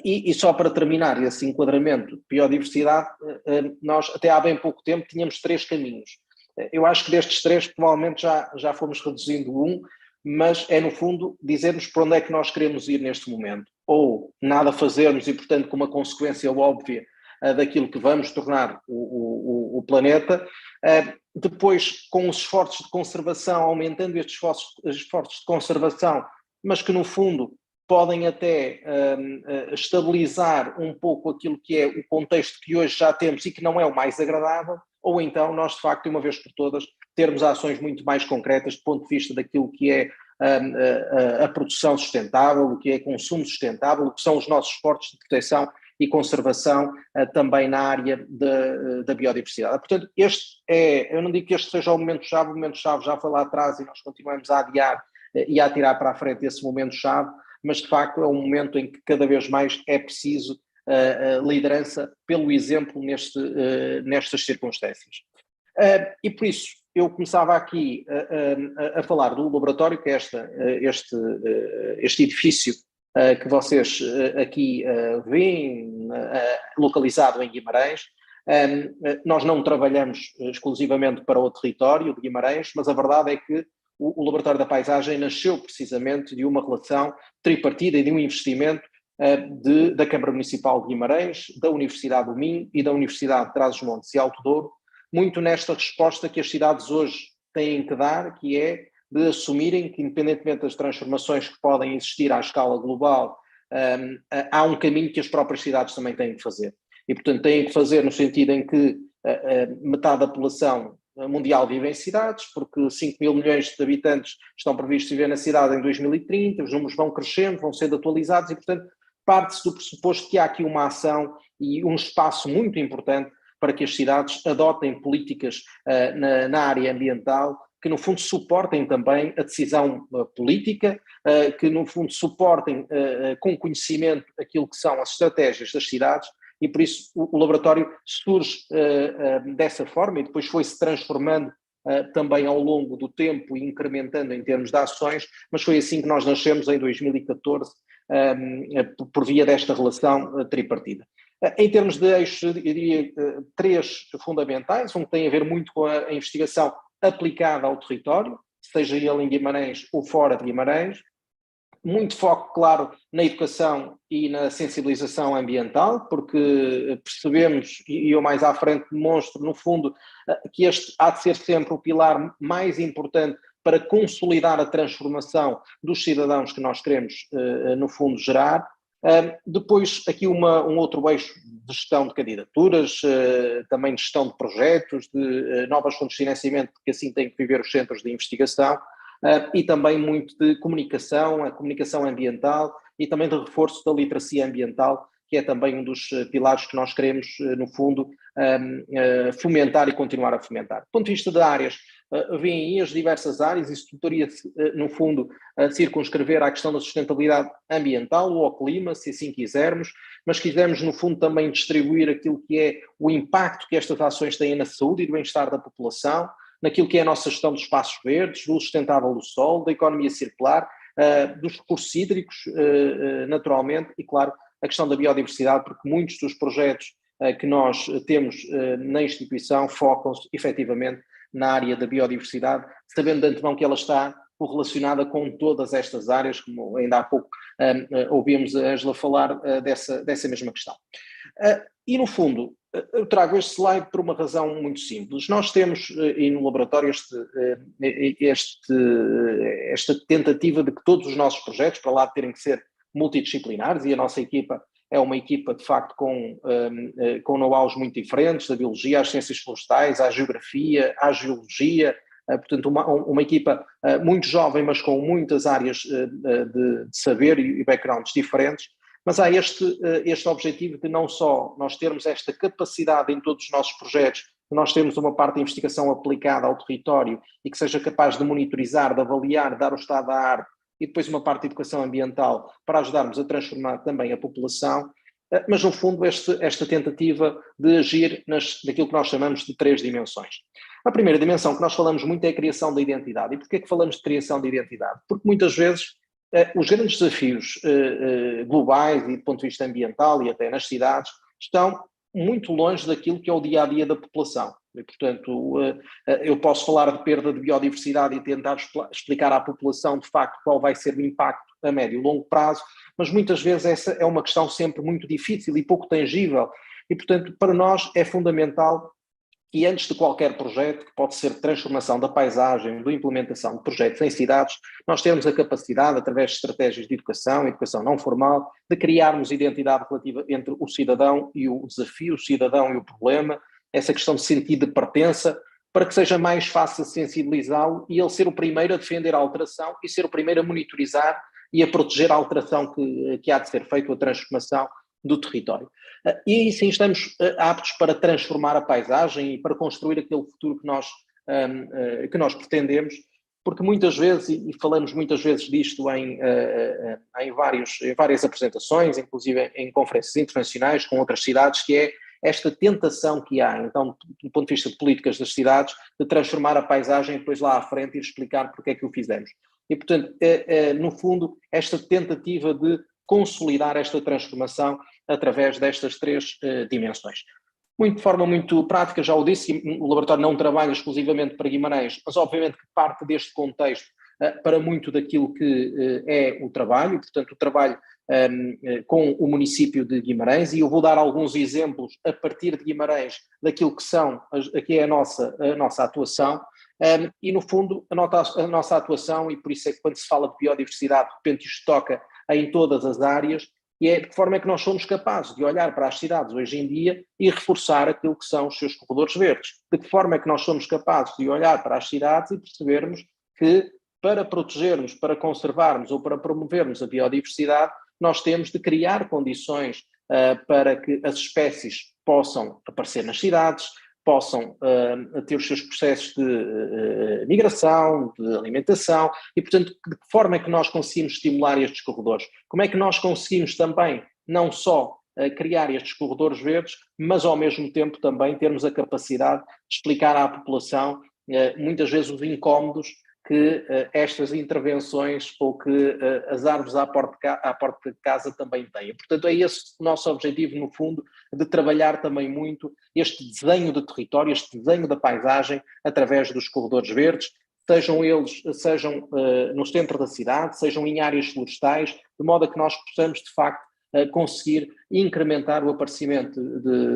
E só para terminar esse enquadramento de biodiversidade, nós até há bem pouco tempo tínhamos 3 caminhos. Eu acho que destes 3 provavelmente já fomos reduzindo um, mas é no fundo dizermos para onde é que nós queremos ir neste momento. Ou nada fazermos e, portanto, com uma consequência óbvia daquilo que vamos tornar o planeta. Depois, com os esforços de conservação, aumentando estes esforços de conservação, mas que no fundo podem até estabilizar um pouco aquilo que é o contexto que hoje já temos e que não é o mais agradável, ou então nós de facto, de uma vez por todas, termos ações muito mais concretas do ponto de vista daquilo que é a produção sustentável, o que é consumo sustentável, o que são os nossos esforços de proteção e conservação também na área da biodiversidade. Portanto, eu não digo que este seja o momento-chave já foi lá atrás e nós continuamos a adiar e a tirar para a frente esse momento-chave, mas de facto é um momento em que cada vez mais é preciso liderança pelo exemplo nestas circunstâncias. E por isso eu começava aqui a falar do laboratório, que é este edifício que vocês aqui veem, localizado em Guimarães. Nós não trabalhamos exclusivamente para o território de Guimarães, mas a verdade é que o Laboratório da Paisagem nasceu precisamente de uma relação tripartida e de um investimento da Câmara Municipal de Guimarães, da Universidade do Minho e da Universidade de Trás-os-Montes e Alto Douro, muito nesta resposta que as cidades hoje têm que dar, que é de assumirem que, independentemente das transformações que podem existir à escala global, há um caminho que as próprias cidades também têm que fazer. E, portanto, têm que fazer no sentido em que metade da população mundial vive em cidades, porque 5 mil milhões de habitantes estão previstos viver na cidade em 2030, os números vão crescendo, vão sendo atualizados e, portanto, parte-se do pressuposto que há aqui uma ação e um espaço muito importante para que as cidades adotem políticas na área ambiental que, no fundo, suportem também a decisão política, que, no fundo, suportem com conhecimento aquilo que são as estratégias das cidades. E por isso o laboratório surge dessa forma e depois foi-se transformando também ao longo do tempo e incrementando em termos de ações, mas foi assim que nós nascemos em 2014, por via desta relação tripartida. Em termos de eixos, eu diria 3 fundamentais, um que tem a ver muito com a investigação aplicada ao território, seja ele em Guimarães ou fora de Guimarães, muito foco, claro, na educação e na sensibilização ambiental, porque percebemos, e eu mais à frente demonstro, no fundo, que este há de ser sempre o pilar mais importante para consolidar a transformação dos cidadãos que nós queremos, no fundo, gerar. Depois, aqui um outro eixo de gestão de candidaturas, também de gestão de projetos, de novas fontes de financiamento, porque assim têm que viver os centros de investigação. E também muito de comunicação, a comunicação ambiental e também de reforço da literacia ambiental, que é também um dos pilares que nós queremos, no fundo, fomentar e continuar a fomentar. Do ponto de vista de áreas, vêm aí as diversas áreas, isso poderia, no fundo, circunscrever à questão da sustentabilidade ambiental ou ao clima, se assim quisermos, mas quisermos, no fundo, também distribuir aquilo que é o impacto que estas ações têm na saúde e no bem-estar da população, naquilo que é a nossa gestão dos espaços verdes, do sustentável do solo, da economia circular, dos recursos hídricos, naturalmente, e claro, a questão da biodiversidade, porque muitos dos projetos que nós temos na instituição focam-se efetivamente na área da biodiversidade, sabendo de antemão que ela está correlacionada com todas estas áreas, como ainda há pouco ouvimos a Ângela falar dessa mesma questão. E no fundo, eu trago este slide por uma razão muito simples. Nós temos e no laboratório esta tentativa de que todos os nossos projetos, para lá terem que ser multidisciplinares, e a nossa equipa é uma equipa de facto com know-hows muito diferentes, da biologia às ciências florestais, à geografia, à geologia, portanto uma equipa muito jovem, mas com muitas áreas de saber e backgrounds diferentes. Mas há este objetivo de não só nós termos esta capacidade em todos os nossos projetos nós termos uma parte de investigação aplicada ao território e que seja capaz de monitorizar, de avaliar, de dar o estado da arte, e depois uma parte de educação ambiental para ajudarmos a transformar também a população, mas no fundo esta tentativa de agir daquilo que nós chamamos de 3 dimensões. A primeira dimensão que nós falamos muito é a criação da identidade. E porquê é que falamos de criação de identidade? Porque muitas vezes os grandes desafios globais e do ponto de vista ambiental e até nas cidades estão muito longe daquilo que é o dia-a-dia da população. E, portanto, eu posso falar de perda de biodiversidade e tentar explicar à população, de facto, qual vai ser o impacto a médio e longo prazo, mas muitas vezes essa é uma questão sempre muito difícil e pouco tangível. E, portanto, para nós é fundamental que antes de qualquer projeto, que pode ser de transformação da paisagem, de implementação de projetos em cidades, nós temos a capacidade, através de estratégias de educação não formal, de criarmos identidade relativa entre o cidadão e o desafio, o cidadão e o problema, essa questão de sentido de pertença, para que seja mais fácil sensibilizá-lo e ele ser o primeiro a defender a alteração e ser o primeiro a monitorizar e a proteger a alteração que há de ser feita, a transformação do território. E aí sim estamos aptos para transformar a paisagem e para construir aquele futuro que nós pretendemos, porque muitas vezes, e falamos muitas vezes disto em várias apresentações, inclusive em conferências internacionais com outras cidades, que é esta tentação que há, então, do ponto de vista de políticas das cidades, de transformar a paisagem e depois lá à frente e explicar porque é que o fizemos. E, portanto, no fundo, esta tentativa de consolidar esta transformação através destas 3 dimensões. De forma muito prática, já o disse, o laboratório não trabalha exclusivamente para Guimarães, mas obviamente que parte deste contexto para muito daquilo que é o trabalho, portanto o trabalho com o município de Guimarães, e eu vou dar alguns exemplos a partir de Guimarães daquilo que é a nossa atuação, e no fundo a nossa atuação, e por isso é que quando se fala de biodiversidade, de repente isto toca em todas as áreas, e é de que forma é que nós somos capazes de olhar para as cidades hoje em dia e reforçar aquilo que são os seus corredores verdes. De que forma é que nós somos capazes de olhar para as cidades e percebermos que para protegermos, para conservarmos ou para promovermos a biodiversidade, nós temos de criar condições para que as espécies possam aparecer nas cidades, possam ter os seus processos de migração, de alimentação, e portanto de que forma é que nós conseguimos estimular estes corredores? Como é que nós conseguimos também não só criar estes corredores verdes, mas ao mesmo tempo também termos a capacidade de explicar à população muitas vezes os incómodos que estas intervenções ou que as árvores à porta de casa também têm. Portanto, é esse o nosso objetivo, no fundo, de trabalhar também muito este desenho de território, este desenho da paisagem, através dos corredores verdes, sejam no centro da cidade, sejam em áreas florestais, de modo a que nós possamos, de facto, conseguir incrementar o aparecimento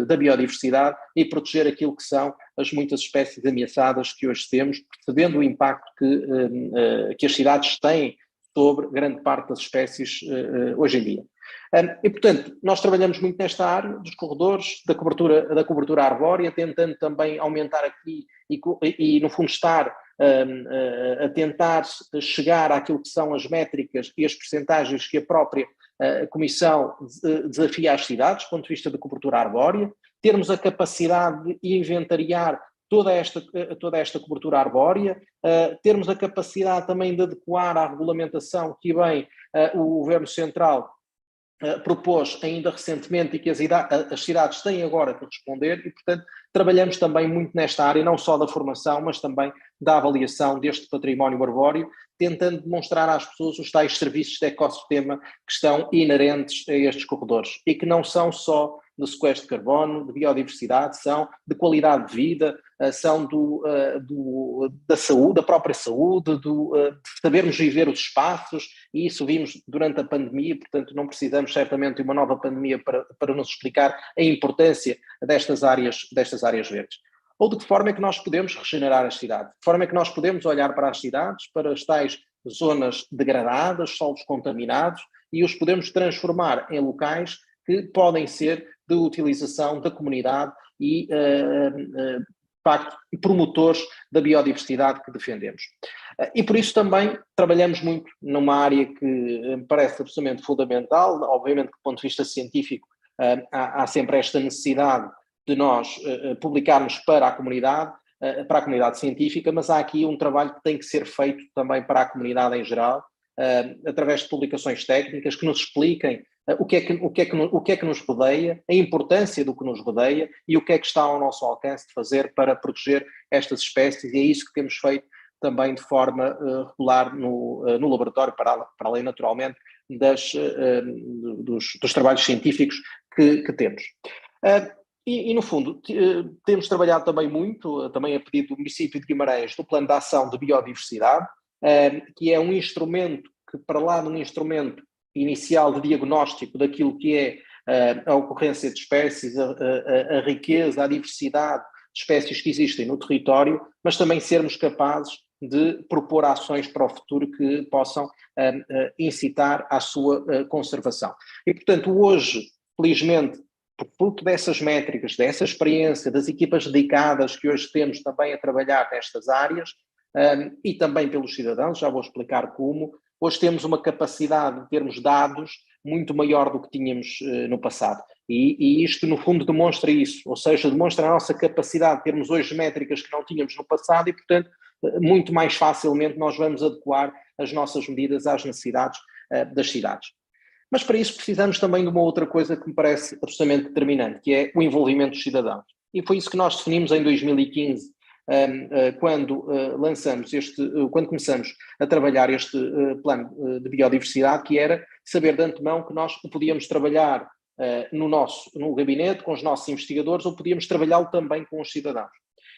da biodiversidade e proteger aquilo que são as muitas espécies ameaçadas que hoje temos, percebendo o impacto que as cidades têm sobre grande parte das espécies hoje em dia. E, portanto, nós trabalhamos muito nesta área dos corredores, da cobertura arbórea, tentando também aumentar aqui e no fundo estar a tentar chegar àquilo que são as métricas e as percentagens que a própria Comissão desafia às cidades, do ponto de vista da cobertura arbórea, termos a capacidade de inventariar toda esta cobertura arbórea, termos a capacidade também de adequar à regulamentação que bem o Governo Central propôs ainda recentemente e que as cidades têm agora que responder, e portanto trabalhamos também muito nesta área, não só da formação, mas também da avaliação deste património arbóreo, tentando demonstrar às pessoas os tais serviços de ecossistema que estão inerentes a estes corredores e que não são só de sequestro de carbono, de biodiversidade, são de qualidade de vida, são da saúde, da própria saúde, de sabermos viver os espaços, e isso vimos durante a pandemia, portanto não precisamos certamente de uma nova pandemia para nos explicar a importância destas áreas verdes. Ou de que forma é que nós podemos regenerar as cidades? De que forma é que nós podemos olhar para as cidades, para as tais zonas degradadas, solos contaminados, e os podemos transformar em locais que podem ser de utilização da comunidade e, de facto, promotores da biodiversidade que defendemos. E por isso também trabalhamos muito numa área que me parece absolutamente fundamental, obviamente que do ponto de vista científico há sempre esta necessidade de nós publicarmos para a comunidade científica, mas há aqui um trabalho que tem que ser feito também para a comunidade em geral, através de publicações técnicas que nos expliquem o que é que nos rodeia, a importância do que nos rodeia e o que é que está ao nosso alcance de fazer para proteger estas espécies, e é isso que temos feito também de forma regular no laboratório, para além naturalmente dos trabalhos científicos que temos. E no fundo, temos trabalhado também muito, também a pedido do município de Guimarães, no Plano de Ação de Biodiversidade, que é um instrumento que, para lá de um instrumento inicial de diagnóstico daquilo que é a ocorrência de espécies, a riqueza, a diversidade de espécies que existem no território, mas também sermos capazes de propor ações para o futuro que possam incitar à sua conservação. E, portanto, hoje, felizmente, por fruto dessas métricas, dessa experiência, das equipas dedicadas que hoje temos também a trabalhar nestas áreas, e também pelos cidadãos, já vou explicar como, hoje temos uma capacidade de termos dados muito maior do que tínhamos no passado. E isto, no fundo, demonstra isso, ou seja, demonstra a nossa capacidade de termos hoje métricas que não tínhamos no passado e, portanto, muito mais facilmente nós vamos adequar as nossas medidas às necessidades das cidades. Mas para isso precisamos também de uma outra coisa que me parece absolutamente determinante, que é o envolvimento dos cidadãos. E foi isso que nós definimos em 2015, quando começamos a trabalhar este plano de biodiversidade, que era saber de antemão que nós o podíamos trabalhar no gabinete, com os nossos investigadores, ou podíamos trabalhá-lo também com os cidadãos.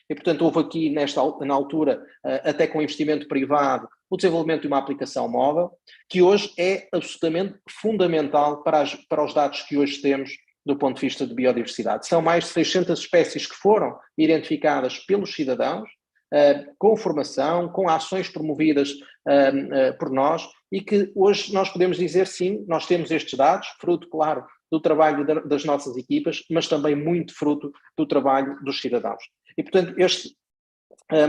E, portanto, houve aqui, na altura, até com investimento privado, o desenvolvimento de uma aplicação móvel, que hoje é absolutamente fundamental para os dados que hoje temos do ponto de vista de biodiversidade. São mais de 600 espécies que foram identificadas pelos cidadãos, com formação, com ações promovidas por nós, e que hoje nós podemos dizer, sim, nós temos estes dados, fruto, claro, do trabalho das nossas equipas, mas também muito fruto do trabalho dos cidadãos. E, portanto, este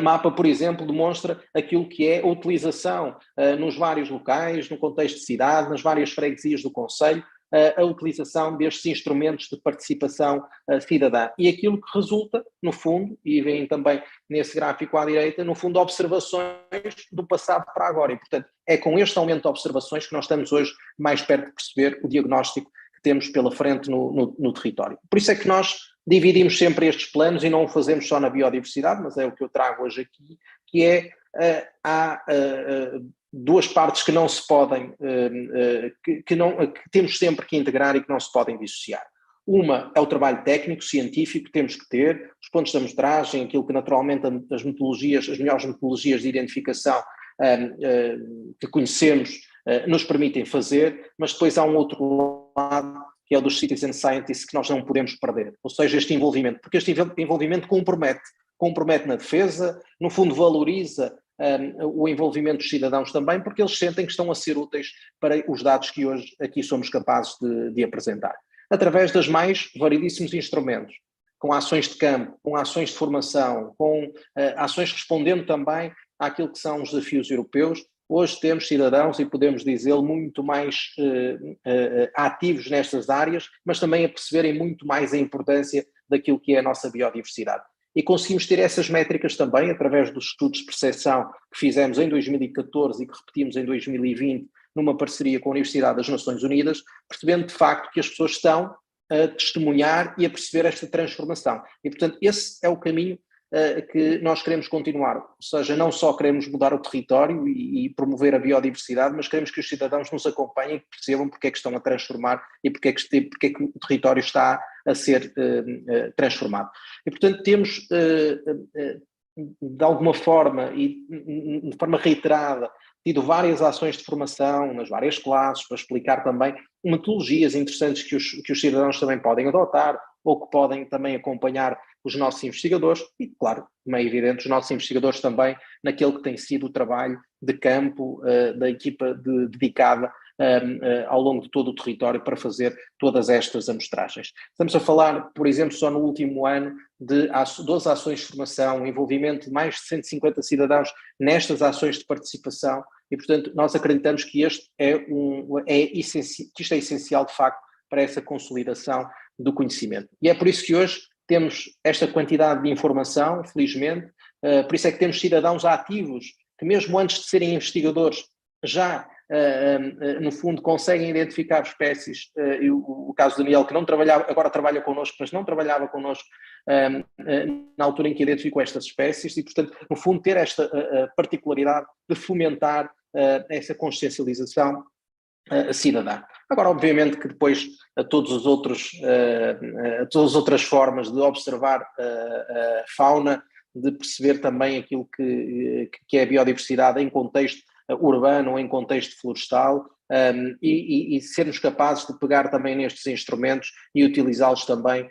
mapa, por exemplo, demonstra aquilo que é a utilização nos vários locais, no contexto de cidade, nas várias freguesias do concelho, a utilização destes instrumentos de participação cidadã. E aquilo que resulta, no fundo, e vem também nesse gráfico à direita, no fundo, observações do passado para agora. E, portanto, é com este aumento de observações que nós estamos hoje mais perto de perceber o diagnóstico que temos pela frente no território. Por isso é que nós dividimos sempre estes planos e não o fazemos só na biodiversidade, mas é o que eu trago hoje aqui, que é, há duas partes que não se podem, que temos sempre que integrar e que não se podem dissociar. Uma é o trabalho técnico, científico que temos que ter, os pontos de amostragem, aquilo que naturalmente as melhores metodologias de identificação que conhecemos nos permitem fazer, mas depois há um outro lado, que é o dos citizen scientists, que nós não podemos perder, ou seja, este envolvimento, porque este envolvimento compromete na defesa, no fundo valoriza o envolvimento dos cidadãos também, porque eles sentem que estão a ser úteis para os dados que hoje aqui somos capazes de apresentar, através das mais variedíssimos instrumentos, com ações de campo, com ações de formação, com ações respondendo também àquilo que são os desafios europeus. Hoje temos cidadãos, e podemos dizê-lo, muito mais ativos nestas áreas, mas também a perceberem muito mais a importância daquilo que é a nossa biodiversidade. E conseguimos ter essas métricas também através dos estudos de percepção que fizemos em 2014 e que repetimos em 2020 numa parceria com a Universidade das Nações Unidas, percebendo de facto que as pessoas estão a testemunhar e a perceber esta transformação. E, portanto, esse é o caminho que nós queremos continuar, ou seja, não só queremos mudar o território e promover a biodiversidade, mas queremos que os cidadãos nos acompanhem e percebam porque é que estão a transformar e porque é que o território está a ser transformado. E, portanto, temos, de alguma forma e de forma reiterada, tido várias ações de formação nas várias classes para explicar também metodologias interessantes que os cidadãos também podem adotar ou que podem também acompanhar os nossos investigadores e, claro, como é evidente, os nossos investigadores também naquele que tem sido o trabalho de campo da equipa dedicada ao longo de todo o território para fazer todas estas amostragens. Estamos a falar, por exemplo, só no último ano de 12 ações de formação, envolvimento de mais de 150 cidadãos nestas ações de participação e, portanto, nós acreditamos que isto é essencial de facto para essa consolidação do conhecimento. E é por isso que hoje temos esta quantidade de informação, felizmente, por isso é que temos cidadãos ativos que mesmo antes de serem investigadores já, no fundo, conseguem identificar espécies. O caso do Daniel, que não trabalhava, agora trabalha connosco, mas não trabalhava connosco na altura em que identificou estas espécies e, portanto, no fundo, ter esta particularidade de fomentar essa consciencialização cidadã. Agora, obviamente que depois todas as outras formas de observar a fauna, de perceber também aquilo que é a biodiversidade em contexto urbano ou em contexto florestal, e sermos capazes de pegar também nestes instrumentos e utilizá-los também,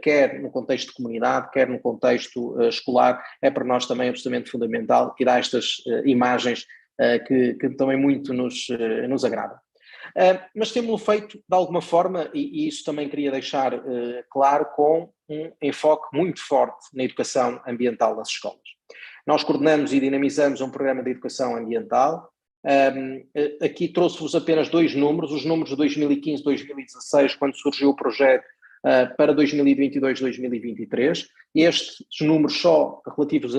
quer no contexto de comunidade, quer no contexto escolar, é para nós também absolutamente fundamental e dá estas imagens que também muito nos agrada. Mas temos-lo feito de alguma forma, e isso também queria deixar claro, com um enfoque muito forte na educação ambiental nas escolas. Nós coordenamos e dinamizamos um programa de educação ambiental. Aqui trouxe-vos apenas 2 números, os números de 2015 e 2016, quando surgiu o projeto, para 2022-2023. Estes números só relativos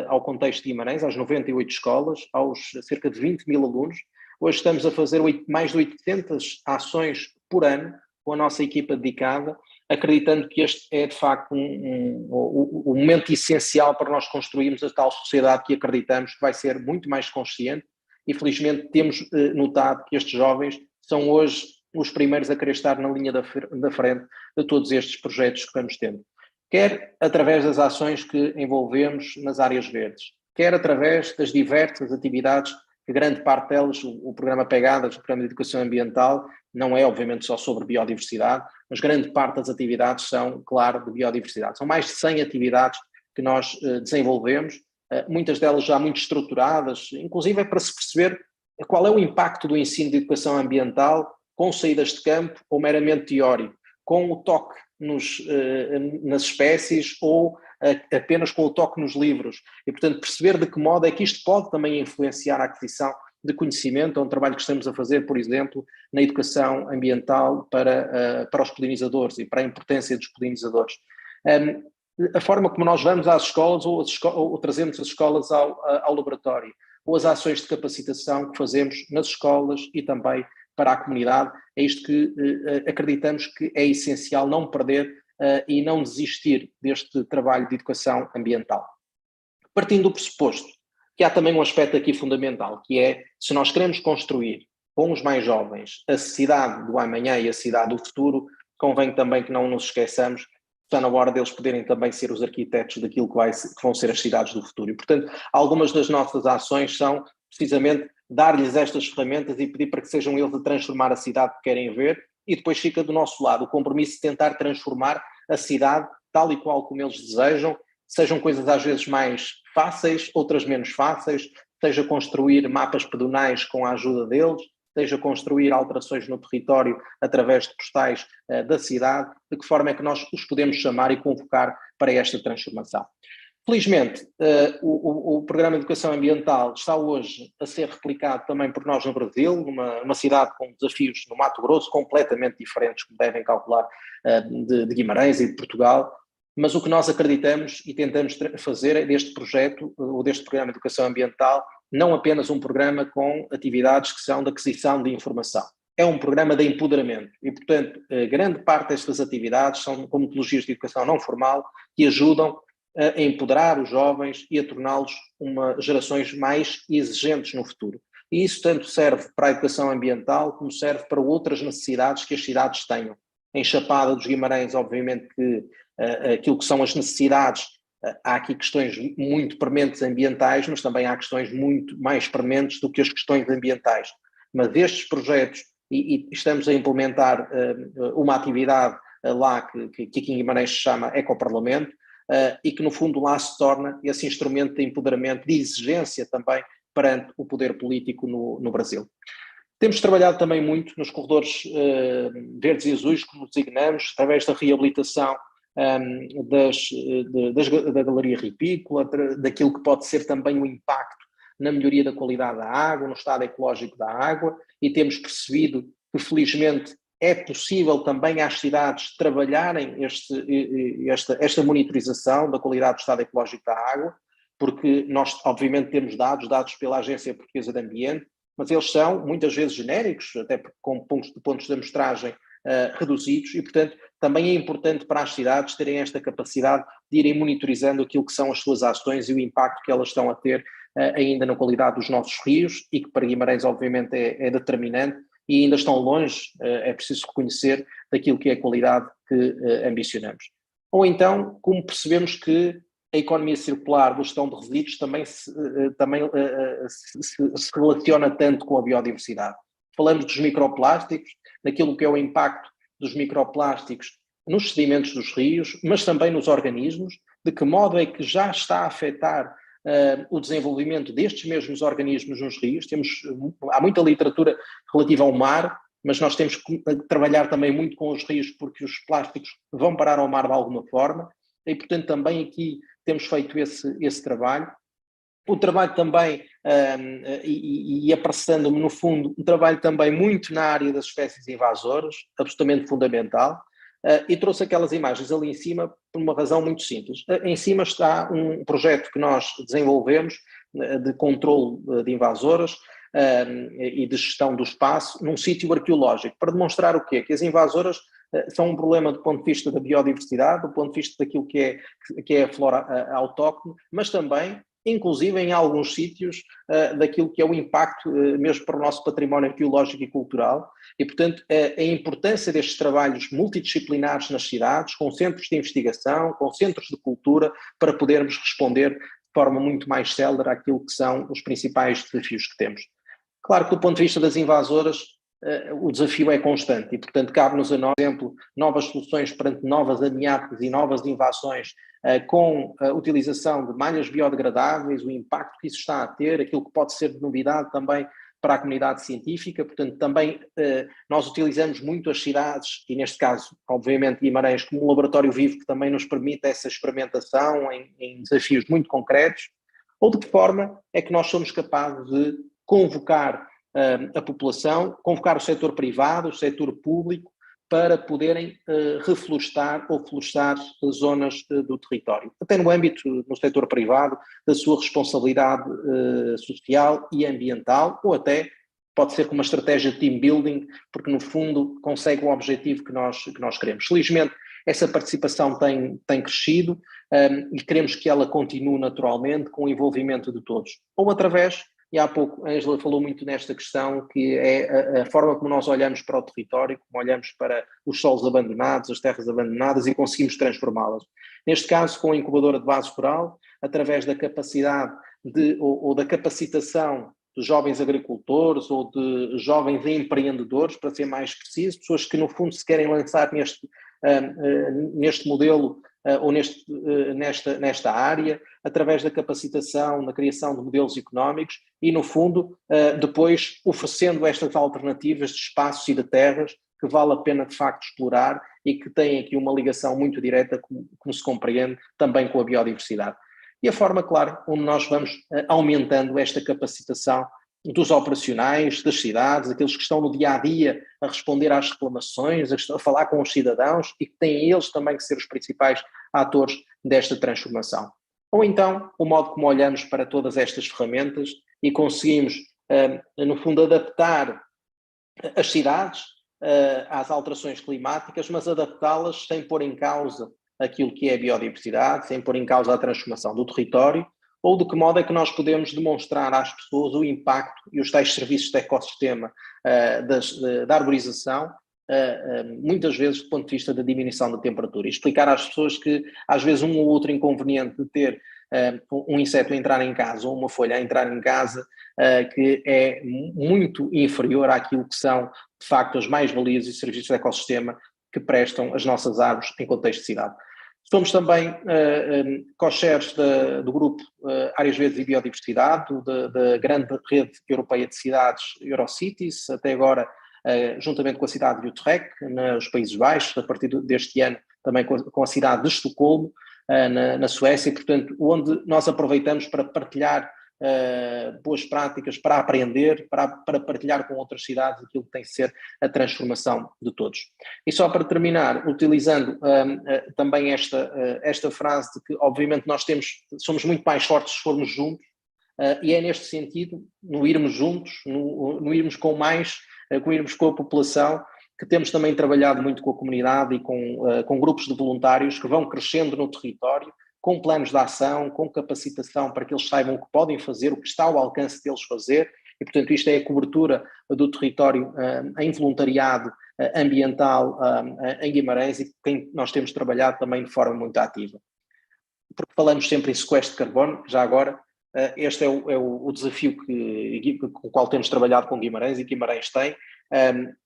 ao contexto de Guimarães, às 98 escolas, aos cerca de 20 mil alunos. Hoje estamos a fazer mais de 800 ações por ano com a nossa equipa dedicada, acreditando que este é de facto um momento essencial para nós construirmos a tal sociedade que acreditamos que vai ser muito mais consciente, e felizmente temos notado que estes jovens são hoje os primeiros a querer estar na linha da frente de todos estes projetos que vamos tendo. Quer através das ações que envolvemos nas áreas verdes, quer através das diversas atividades, que grande parte delas, o programa Pegadas, o programa de educação ambiental, não é obviamente só sobre biodiversidade, mas grande parte das atividades são, claro, de biodiversidade. São mais de 100 atividades que nós desenvolvemos, muitas delas já muito estruturadas, inclusive é para se perceber qual é o impacto do ensino de educação ambiental com saídas de campo ou meramente teórico, com o toque nas espécies ou apenas com o toque nos livros. E, portanto, perceber de que modo é que isto pode também influenciar a aquisição de conhecimento. É um trabalho que estamos a fazer, por exemplo, na educação ambiental para os polinizadores e para a importância dos polinizadores. A forma como nós vamos às escolas ou trazemos as escolas ao laboratório, ou as ações de capacitação que fazemos nas escolas e também para a comunidade, é isto que acreditamos que é essencial não perder e não desistir deste trabalho de educação ambiental. Partindo do pressuposto que há também um aspecto aqui fundamental, que é, se nós queremos construir com os mais jovens a cidade do amanhã e a cidade do futuro, convém também que não nos esqueçamos, está na hora deles poderem também ser os arquitetos daquilo que vão ser as cidades do futuro. E, portanto, algumas das nossas ações são precisamente dar-lhes estas ferramentas e pedir para que sejam eles a transformar a cidade que querem ver, e depois fica do nosso lado o compromisso de tentar transformar a cidade tal e qual como eles desejam, sejam coisas às vezes mais fáceis, outras menos fáceis, seja construir mapas pedonais com a ajuda deles, seja construir alterações no território através de postais da cidade, de que forma é que nós os podemos chamar e convocar para esta transformação. Felizmente, o programa de educação ambiental está hoje a ser replicado também por nós no Brasil, numa cidade com desafios no Mato Grosso completamente diferentes, como devem calcular, de Guimarães e de Portugal, mas o que nós acreditamos e tentamos fazer é deste projeto, ou deste programa de educação ambiental, não apenas um programa com atividades que são de aquisição de informação, é um programa de empoderamento e, portanto, grande parte destas atividades são como metodologias de educação não formal que ajudam a empoderar os jovens e a torná-los gerações mais exigentes no futuro. E isso tanto serve para a educação ambiental como serve para outras necessidades que as cidades tenham. Em Chapada dos Guimarães, obviamente que aquilo que são as necessidades, há aqui questões muito prementes ambientais, mas também há questões muito mais prementes do que as questões ambientais. Mas estes projetos, e estamos a implementar uma atividade lá que aqui em Guimarães se chama Ecoparlamento, e que no fundo lá se torna esse instrumento de empoderamento, de exigência também perante o poder político no Brasil. Temos trabalhado também muito nos corredores verdes e azuis, como designamos, através da reabilitação da galeria ripícola, daquilo que pode ser também o impacto na melhoria da qualidade da água, no estado ecológico da água, e temos percebido que felizmente é possível também às cidades trabalharem esta monitorização da qualidade do estado ecológico da água, porque nós obviamente temos dados pela Agência Portuguesa de Ambiente, mas eles são muitas vezes genéricos, até com pontos de amostragem reduzidos, e portanto também é importante para as cidades terem esta capacidade de irem monitorizando aquilo que são as suas ações e o impacto que elas estão a ter ainda na qualidade dos nossos rios, e que para Guimarães obviamente é determinante, e ainda estão longe, é preciso reconhecer, daquilo que é a qualidade que ambicionamos. Ou então, como percebemos que a economia circular da gestão de resíduos também se relaciona tanto com a biodiversidade. Falamos dos microplásticos, daquilo que é o impacto dos microplásticos nos sedimentos dos rios, mas também nos organismos, de que modo é que já está a afetar o desenvolvimento destes mesmos organismos nos rios. Há muita literatura relativa ao mar, mas nós temos que trabalhar também muito com os rios, porque os plásticos vão parar ao mar de alguma forma, e portanto também aqui temos feito esse trabalho. O trabalho também, e apressando-me no fundo, um trabalho também muito na área das espécies invasoras, absolutamente fundamental, e trouxe aquelas imagens ali em cima por uma razão muito simples. Em cima está um projeto que nós desenvolvemos de controle de invasoras e de gestão do espaço num sítio arqueológico, para demonstrar o quê? Que as invasoras são um problema do ponto de vista da biodiversidade, do ponto de vista daquilo que é a flora autóctone, mas também, inclusive em alguns sítios, daquilo que é o impacto mesmo para o nosso património arqueológico e cultural, e portanto a importância destes trabalhos multidisciplinares nas cidades, com centros de investigação, com centros de cultura, para podermos responder de forma muito mais célere àquilo que são os principais desafios que temos. Claro que do ponto de vista das invasoras, o desafio é constante e, portanto, cabe-nos a nós, por exemplo, novas soluções perante novas ameaças e novas invasões, com a utilização de malhas biodegradáveis, o impacto que isso está a ter, aquilo que pode ser de novidade também para a comunidade científica. Portanto, também nós utilizamos muito as cidades, e neste caso, obviamente, Guimarães, como um laboratório vivo que também nos permite essa experimentação em desafios muito concretos. Ou de que forma é que nós somos capazes de convocar a população, convocar o setor privado, o setor público, para poderem reflorestar ou florestar zonas do território. Até no âmbito, no setor privado, da sua responsabilidade social e ambiental, ou até pode ser com uma estratégia de team building, porque no fundo consegue o objetivo que nós queremos. Felizmente, essa participação tem crescido e queremos que ela continue naturalmente com o envolvimento de todos. Ou através, e há pouco a Ângela falou muito nesta questão, que é a forma como nós olhamos para o território, como olhamos para os solos abandonados, as terras abandonadas, e conseguimos transformá-las. Neste caso, com a incubadora de base rural, através da capacidade ou da capacitação de jovens agricultores ou de jovens empreendedores, para ser mais preciso, pessoas que no fundo se querem lançar neste modelo ou nesta área, através da capacitação, na criação de modelos económicos e, no fundo, depois oferecendo estas alternativas de espaços e de terras que vale a pena de facto explorar e que têm aqui uma ligação muito direta, como se compreende, também com a biodiversidade. E a forma, claro, onde nós vamos aumentando esta capacitação dos operacionais, das cidades, aqueles que estão no dia-a-dia a responder às reclamações, a falar com os cidadãos e que têm eles também que ser os principais atores desta transformação. Ou então, o modo como olhamos para todas estas ferramentas e conseguimos, no fundo, adaptar as cidades às alterações climáticas, mas adaptá-las sem pôr em causa aquilo que é a biodiversidade, sem pôr em causa a transformação do território, ou de que modo é que nós podemos demonstrar às pessoas o impacto e os tais serviços de ecossistema da arborização, muitas vezes do ponto de vista da diminuição da temperatura, e explicar às pessoas que às vezes um ou outro inconveniente de ter um inseto a entrar em casa ou uma folha a entrar em casa, que é muito inferior àquilo que são de facto as mais-valias e serviços de ecossistema que prestam as nossas árvores em contexto de cidade. Somos também co-chairs do grupo Áreas Verdes e Biodiversidade, da grande rede europeia de cidades Eurocities, até agora juntamente com a cidade de Utrecht, nos Países Baixos, a partir deste ano também com a cidade de Estocolmo, na Suécia, portanto, onde nós aproveitamos para partilhar boas práticas, para aprender, para partilhar com outras cidades aquilo que tem que ser a transformação de todos. E só para terminar, utilizando também esta frase de que obviamente nós somos muito mais fortes se formos juntos, e é neste sentido, no irmos juntos, no irmos irmos com a população, que temos também trabalhado muito com a comunidade e com grupos de voluntários que vão crescendo no território, com planos de ação, com capacitação para que eles saibam o que podem fazer, o que está ao alcance deles fazer, e portanto isto é a cobertura do território em voluntariado ambiental em Guimarães, e com quem nós temos trabalhado também de forma muito ativa. Porque falamos sempre em sequestro de carbono, já agora, este é o desafio com o qual temos trabalhado com Guimarães, e Guimarães tem.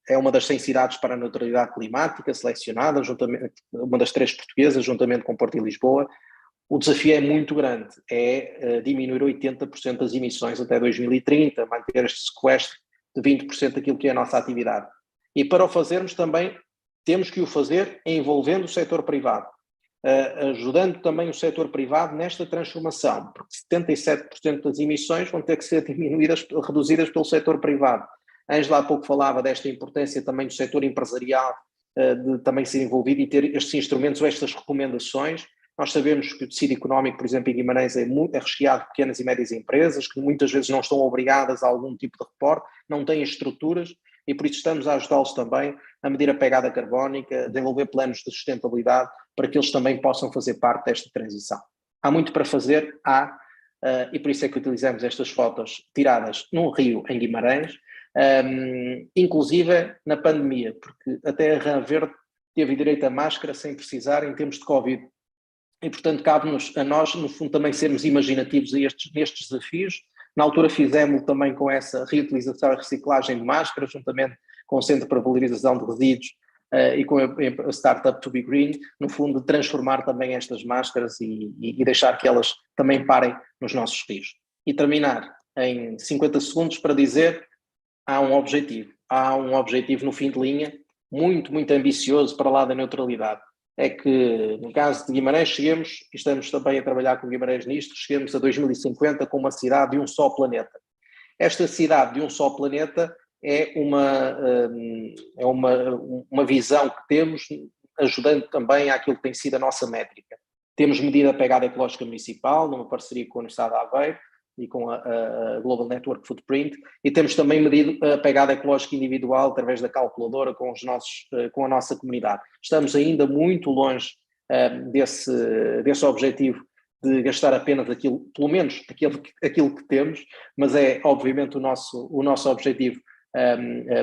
É uma das 100 cidades para a neutralidade climática, selecionada, uma das 3 portuguesas, juntamente com Porto e Lisboa. O desafio é muito grande, é diminuir 80% das emissões até 2030, manter este sequestro de 20% daquilo que é a nossa atividade. E para o fazermos também, temos que o fazer envolvendo o setor privado, ajudando também o setor privado nesta transformação, porque 77% das emissões vão ter que ser reduzidas pelo setor privado. Ângela há pouco falava desta importância também do setor empresarial, de também ser envolvido e ter estes instrumentos ou estas recomendações. Nós sabemos que o tecido económico, por exemplo, em Guimarães é recheado de pequenas e médias empresas que muitas vezes não estão obrigadas a algum tipo de reporte, não têm estruturas, e por isso estamos a ajudá-los também a medir a pegada carbónica, a desenvolver planos de sustentabilidade para que eles também possam fazer parte desta transição. Há muito para fazer, e por isso é que utilizamos estas fotos tiradas num rio em Guimarães, inclusive na pandemia, porque até a Rã Verde teve direito a máscara sem precisar em tempos de Covid. E, portanto, cabe-nos a nós, no fundo, também sermos imaginativos nestes desafios. Na altura fizemos também com essa reutilização e reciclagem de máscaras, juntamente com o Centro para Valorização de Resíduos e com a startup To Be Green, no fundo, de transformar também estas máscaras e deixar que elas também parem nos nossos rios. E terminar em 50 segundos para dizer, há um objetivo no fim de linha, muito, muito ambicioso para lá da neutralidade. É que, no caso de Guimarães, cheguemos, e estamos também a trabalhar com Guimarães nisto, cheguemos a 2050 com uma cidade de um só planeta. Esta cidade de um só planeta é uma visão que temos, ajudando também àquilo que tem sido a nossa métrica. Temos medido a pegada ecológica municipal, numa parceria com a Universidade de Aveiro e com a Global Network Footprint, e temos também medido a pegada ecológica individual através da calculadora com a nossa comunidade. Estamos ainda muito longe desse objetivo de gastar apenas aquilo, pelo menos aquilo que temos, mas é obviamente o nosso objetivo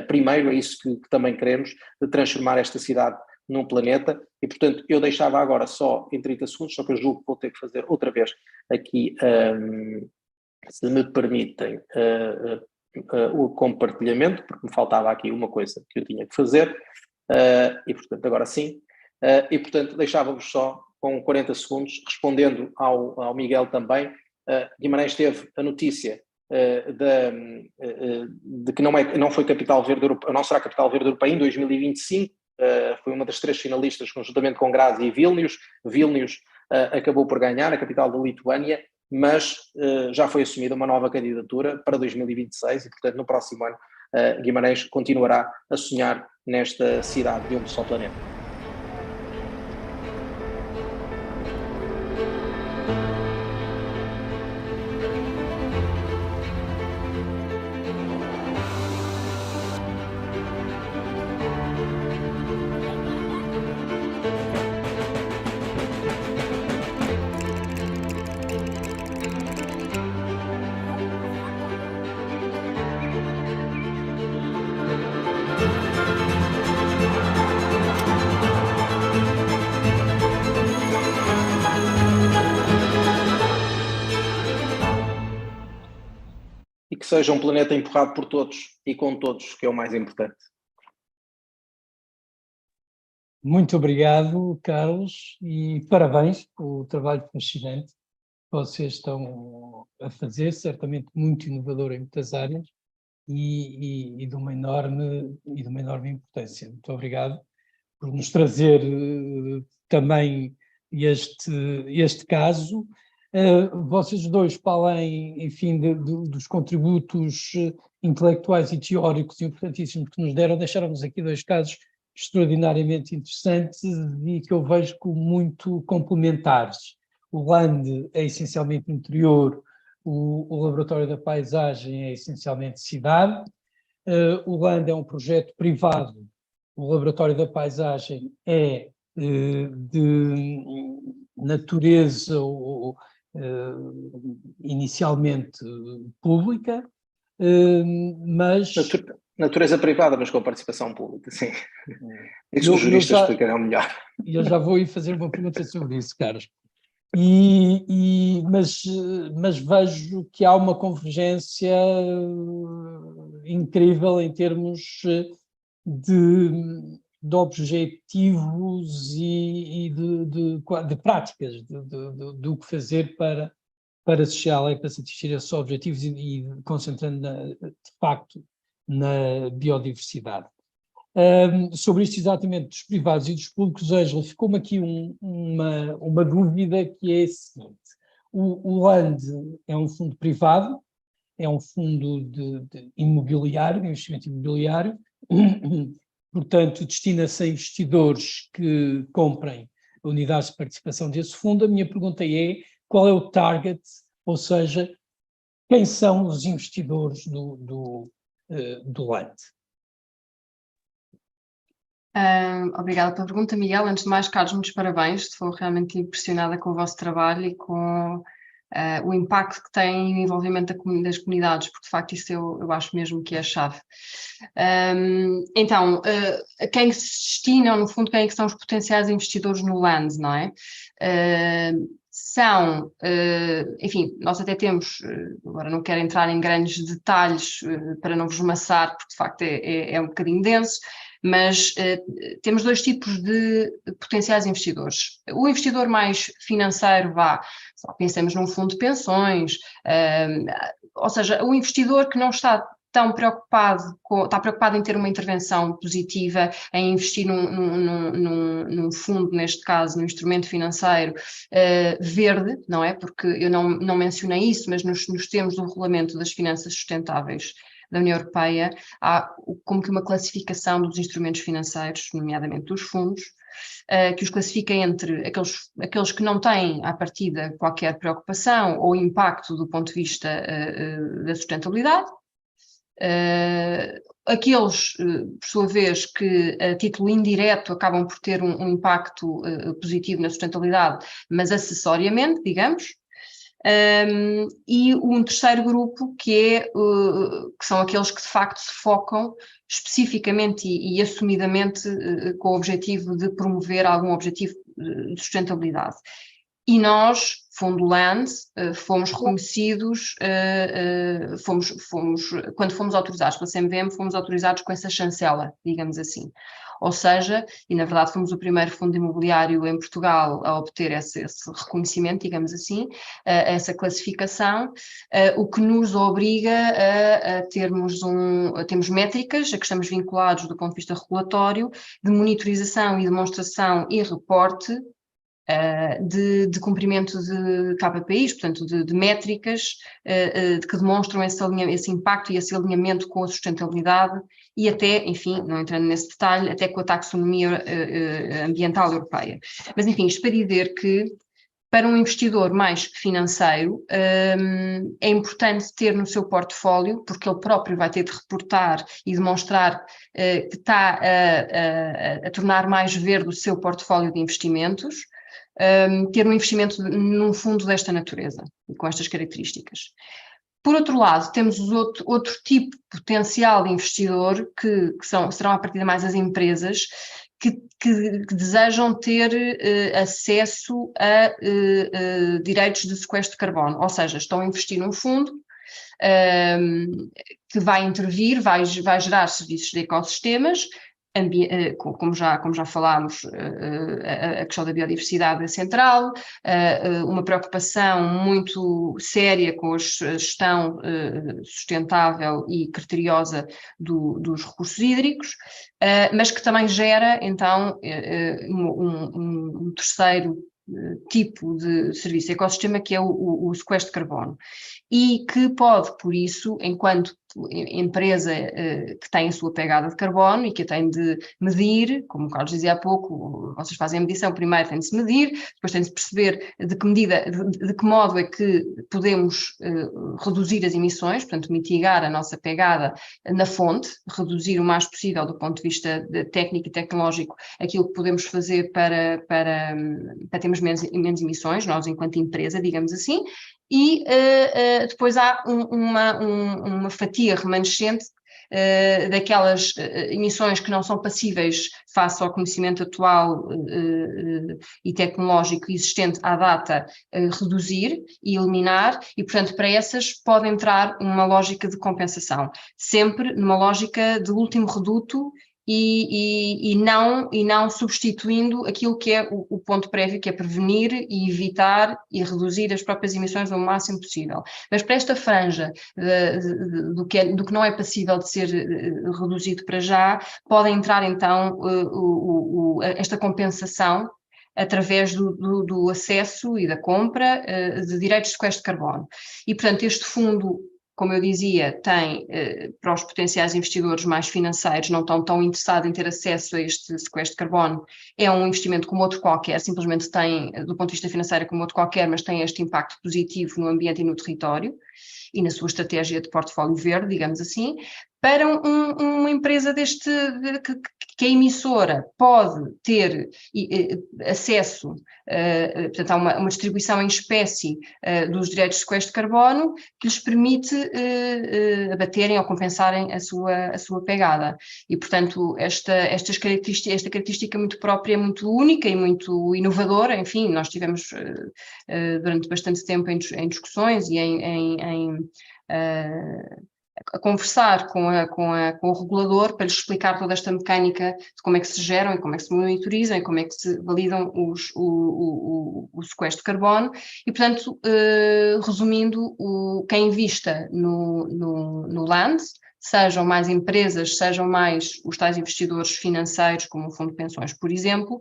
primeiro, é isso que também queremos, de transformar esta cidade num planeta. E portanto eu deixava agora só em 30 segundos, só que eu julgo que vou ter que fazer outra vez aqui, se me permitem, o compartilhamento, porque me faltava aqui uma coisa que eu tinha que fazer, e portanto agora sim, e portanto deixávamos só com 40 segundos, respondendo ao Miguel também. Guimarães teve a notícia de que não foi capital verde europeia, não será capital verde europeia em 2025, foi uma das 3 finalistas, conjuntamente com Graz e Vilnius. Vilnius acabou por ganhar, a capital da Lituânia, mas já foi assumida uma nova candidatura para 2026 e, portanto, no próximo ano, Guimarães continuará a sonhar nesta cidade de um só planeta. E que seja um planeta empurrado por todos e com todos, que é o mais importante. Muito obrigado, Carlos, e parabéns pelo trabalho fascinante que vocês estão a fazer, certamente muito inovador em muitas áreas e de uma enorme importância. Muito obrigado por nos trazer também este caso. Vocês dois, para além, enfim, dos contributos intelectuais e teóricos importantíssimos que nos deram, deixaram-nos aqui dois casos extraordinariamente interessantes e que eu vejo como muito complementares. O LAND é essencialmente interior, o Laboratório da Paisagem é essencialmente cidade. O LAND é um projeto privado, o Laboratório da Paisagem é de natureza inicialmente pública, mas... Natureza privada, mas com participação pública, sim. Isso os juristas explicarão melhor. Eu já vou ir fazer uma pergunta sobre isso, Carlos. Mas vejo que há uma convergência incrível em termos de objetivos e de práticas, do que fazer para se chegar lá e para satisfazer esses objetivos e concentrando, de facto, na biodiversidade. Sobre isto exatamente dos privados e dos públicos, Ângela, ficou-me aqui uma dúvida, que é a seguinte: o LAND é um fundo privado, é um fundo de imobiliário, de investimento imobiliário, portanto destina-se a investidores que comprem unidades de participação desse fundo. A minha pergunta é: qual é o target, ou seja, quem são os investidores do LAND? Obrigada pela pergunta, Miguel. Antes de mais, Carlos, muitos parabéns. Estou realmente impressionada com o vosso trabalho e com o impacto que tem o envolvimento das comunidades, porque de facto isso eu acho mesmo que é a chave. Então, a quem se destinam, no fundo, quem é que são os potenciais investidores no LAND, não é? São, enfim, nós até temos, agora não quero entrar em grandes detalhes para não vos maçar, porque de facto é um bocadinho denso, mas temos dois tipos de potenciais investidores. O investidor mais financeiro, pensemos num fundo de pensões, ou seja, o investidor que não está tão preocupado, está preocupado em ter uma intervenção positiva, em investir num fundo, neste caso, num instrumento financeiro verde, não é? Porque eu não mencionei isso, mas nos termos do Regulamento das Finanças Sustentáveis da União Europeia, há como que uma classificação dos instrumentos financeiros, nomeadamente dos fundos, que os classifica entre aqueles que não têm, à partida, qualquer preocupação ou impacto do ponto de vista da sustentabilidade, aqueles, por sua vez, que a título indireto acabam por ter um impacto positivo na sustentabilidade, mas acessoriamente, digamos, e um terceiro grupo que são aqueles que de facto se focam especificamente e assumidamente com o objetivo de promover algum objetivo de sustentabilidade. E nós, Fundo LAND, fomos reconhecidos, quando fomos autorizados pela CMVM, fomos autorizados com essa chancela, digamos assim. Ou seja, e na verdade fomos o primeiro fundo imobiliário em Portugal a obter esse reconhecimento, digamos assim, essa classificação, o que nos obriga a termos métricas a que estamos vinculados do ponto de vista regulatório, de monitorização e demonstração e reporte, de cumprimento de KPIs, portanto de métricas que demonstram esse impacto e esse alinhamento com a sustentabilidade e até, enfim, não entrando nesse detalhe, até com a taxonomia ambiental europeia. Mas enfim, isto para dizer que para um investidor mais financeiro é importante ter no seu portfólio, porque ele próprio vai ter de reportar e demonstrar que está a tornar mais verde o seu portfólio de investimentos, ter um investimento num fundo desta natureza e com estas características. Por outro lado, temos outro tipo de potencial de investidor que serão a partir de mais as empresas que desejam ter acesso a direitos de sequestro de carbono, ou seja, estão a investir num fundo que vai intervir, vai gerar serviços de ecossistemas, como já falámos, a questão da biodiversidade é central, uma preocupação muito séria com a gestão sustentável e criteriosa dos recursos hídricos, mas que também gera, então, um terceiro tipo de serviço ecossistema, que é o sequestro de carbono, e que pode, por isso, enquanto empresa que tem a sua pegada de carbono e que a tem de medir, como o Carlos dizia há pouco, vocês fazem a medição, primeiro tem de se medir, depois tem de perceber de que medida, de que modo é que podemos reduzir as emissões, portanto mitigar a nossa pegada na fonte, reduzir o mais possível do ponto de vista técnico e tecnológico aquilo que podemos fazer para termos menos emissões, nós enquanto empresa, digamos assim, e depois há uma fatia remanescente daquelas emissões que não são passíveis face ao conhecimento atual e tecnológico existente à data, reduzir e eliminar, e portanto para essas pode entrar uma lógica de compensação, sempre numa lógica de último reduto e não substituindo aquilo que é o ponto prévio, que é prevenir e evitar e reduzir as próprias emissões ao máximo possível. Mas para esta franja do que não é passível de ser reduzido para já, pode entrar então esta compensação através do acesso e da compra de direitos de sequestro de carbono. E, portanto, este fundo, como eu dizia, tem, para os potenciais investidores mais financeiros, não estão tão interessados em ter acesso a este sequestro de carbono, é um investimento como outro qualquer, simplesmente tem, do ponto de vista financeiro, como outro qualquer, mas tem este impacto positivo no ambiente e no território, e na sua estratégia de portfólio verde, digamos assim, para uma empresa que a emissora pode ter acesso, portanto, a uma distribuição em espécie dos direitos de sequestro de carbono que lhes permite abaterem ou compensarem a sua pegada. E, portanto, esta característica muito própria, muito única e muito inovadora, enfim, nós tivemos durante bastante tempo em discussões e a conversar com o regulador para lhes explicar toda esta mecânica de como é que se geram e como é que se monitorizam e como é que se validam o sequestro de carbono e, portanto, resumindo, quem invista no land, sejam mais empresas, sejam mais os tais investidores financeiros, como o Fundo de Pensões, por exemplo,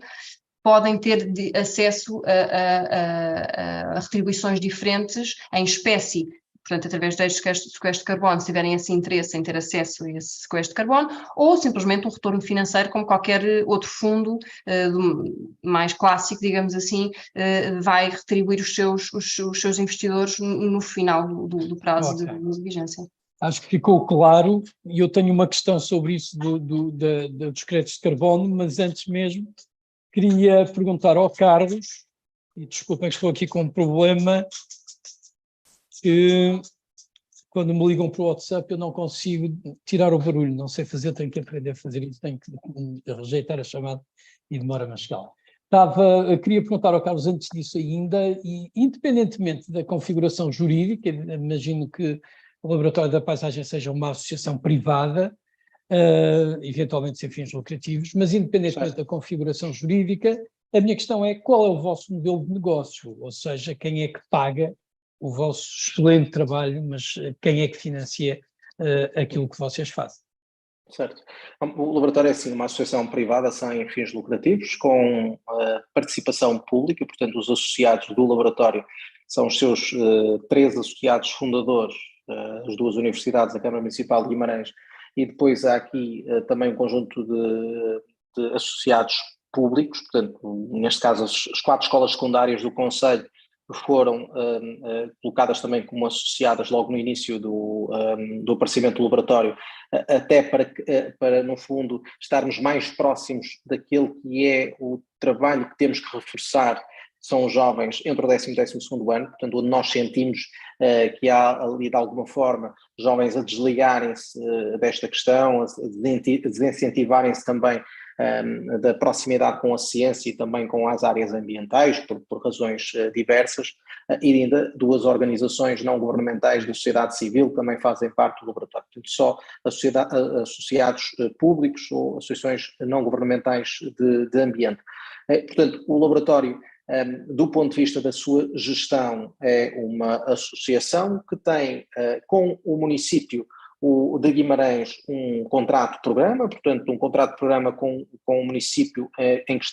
podem ter acesso a retribuições diferentes em espécie, portanto, através de sequestro de carbono, se tiverem esse interesse em ter acesso a esse sequestro de carbono, ou simplesmente um retorno financeiro como qualquer outro fundo mais clássico, digamos assim, vai retribuir os seus investidores no final do prazo de vigência. Acho que ficou claro, e eu tenho uma questão sobre isso dos créditos de carbono, mas antes mesmo queria perguntar ao Carlos, e desculpem que estou aqui com um problema, que quando me ligam para o WhatsApp eu não consigo tirar o barulho, não sei fazer, tenho que aprender a fazer isso, tenho que rejeitar a chamada e demora-me a chegar. Queria perguntar ao Carlos antes disso ainda, e independentemente da configuração jurídica, imagino que o Laboratório da Paisagem seja uma associação privada, eventualmente sem fins lucrativos, mas independentemente da configuração jurídica, a minha questão é qual é o vosso modelo de negócio, ou seja, quem é que paga o vosso excelente trabalho, mas quem é que financia aquilo que vocês fazem? Certo. O laboratório é, sim, uma associação privada sem fins lucrativos, com participação pública, portanto, os associados do laboratório são os seus 3 associados fundadores, as 2 universidades, a Câmara Municipal de Guimarães, e depois há aqui também um conjunto de associados públicos, portanto, neste caso as 4 escolas secundárias do concelho foram colocadas também como associadas logo no início do aparecimento do laboratório, até para, no fundo, estarmos mais próximos daquele que é o trabalho que temos que reforçar, são os jovens entre o 10º e 12º ano, portanto, onde nós sentimos que há ali, de alguma forma, jovens a desligarem-se desta questão, a desincentivarem-se também da proximidade com a ciência e também com as áreas ambientais, por razões diversas, e ainda 2 organizações não governamentais da sociedade civil também fazem parte do laboratório. Portanto, só associados públicos ou associações não governamentais de ambiente. Portanto, o laboratório, do ponto de vista da sua gestão, é uma associação que tem com o município o de Guimarães um contrato-programa, portanto um contrato-programa com o município em que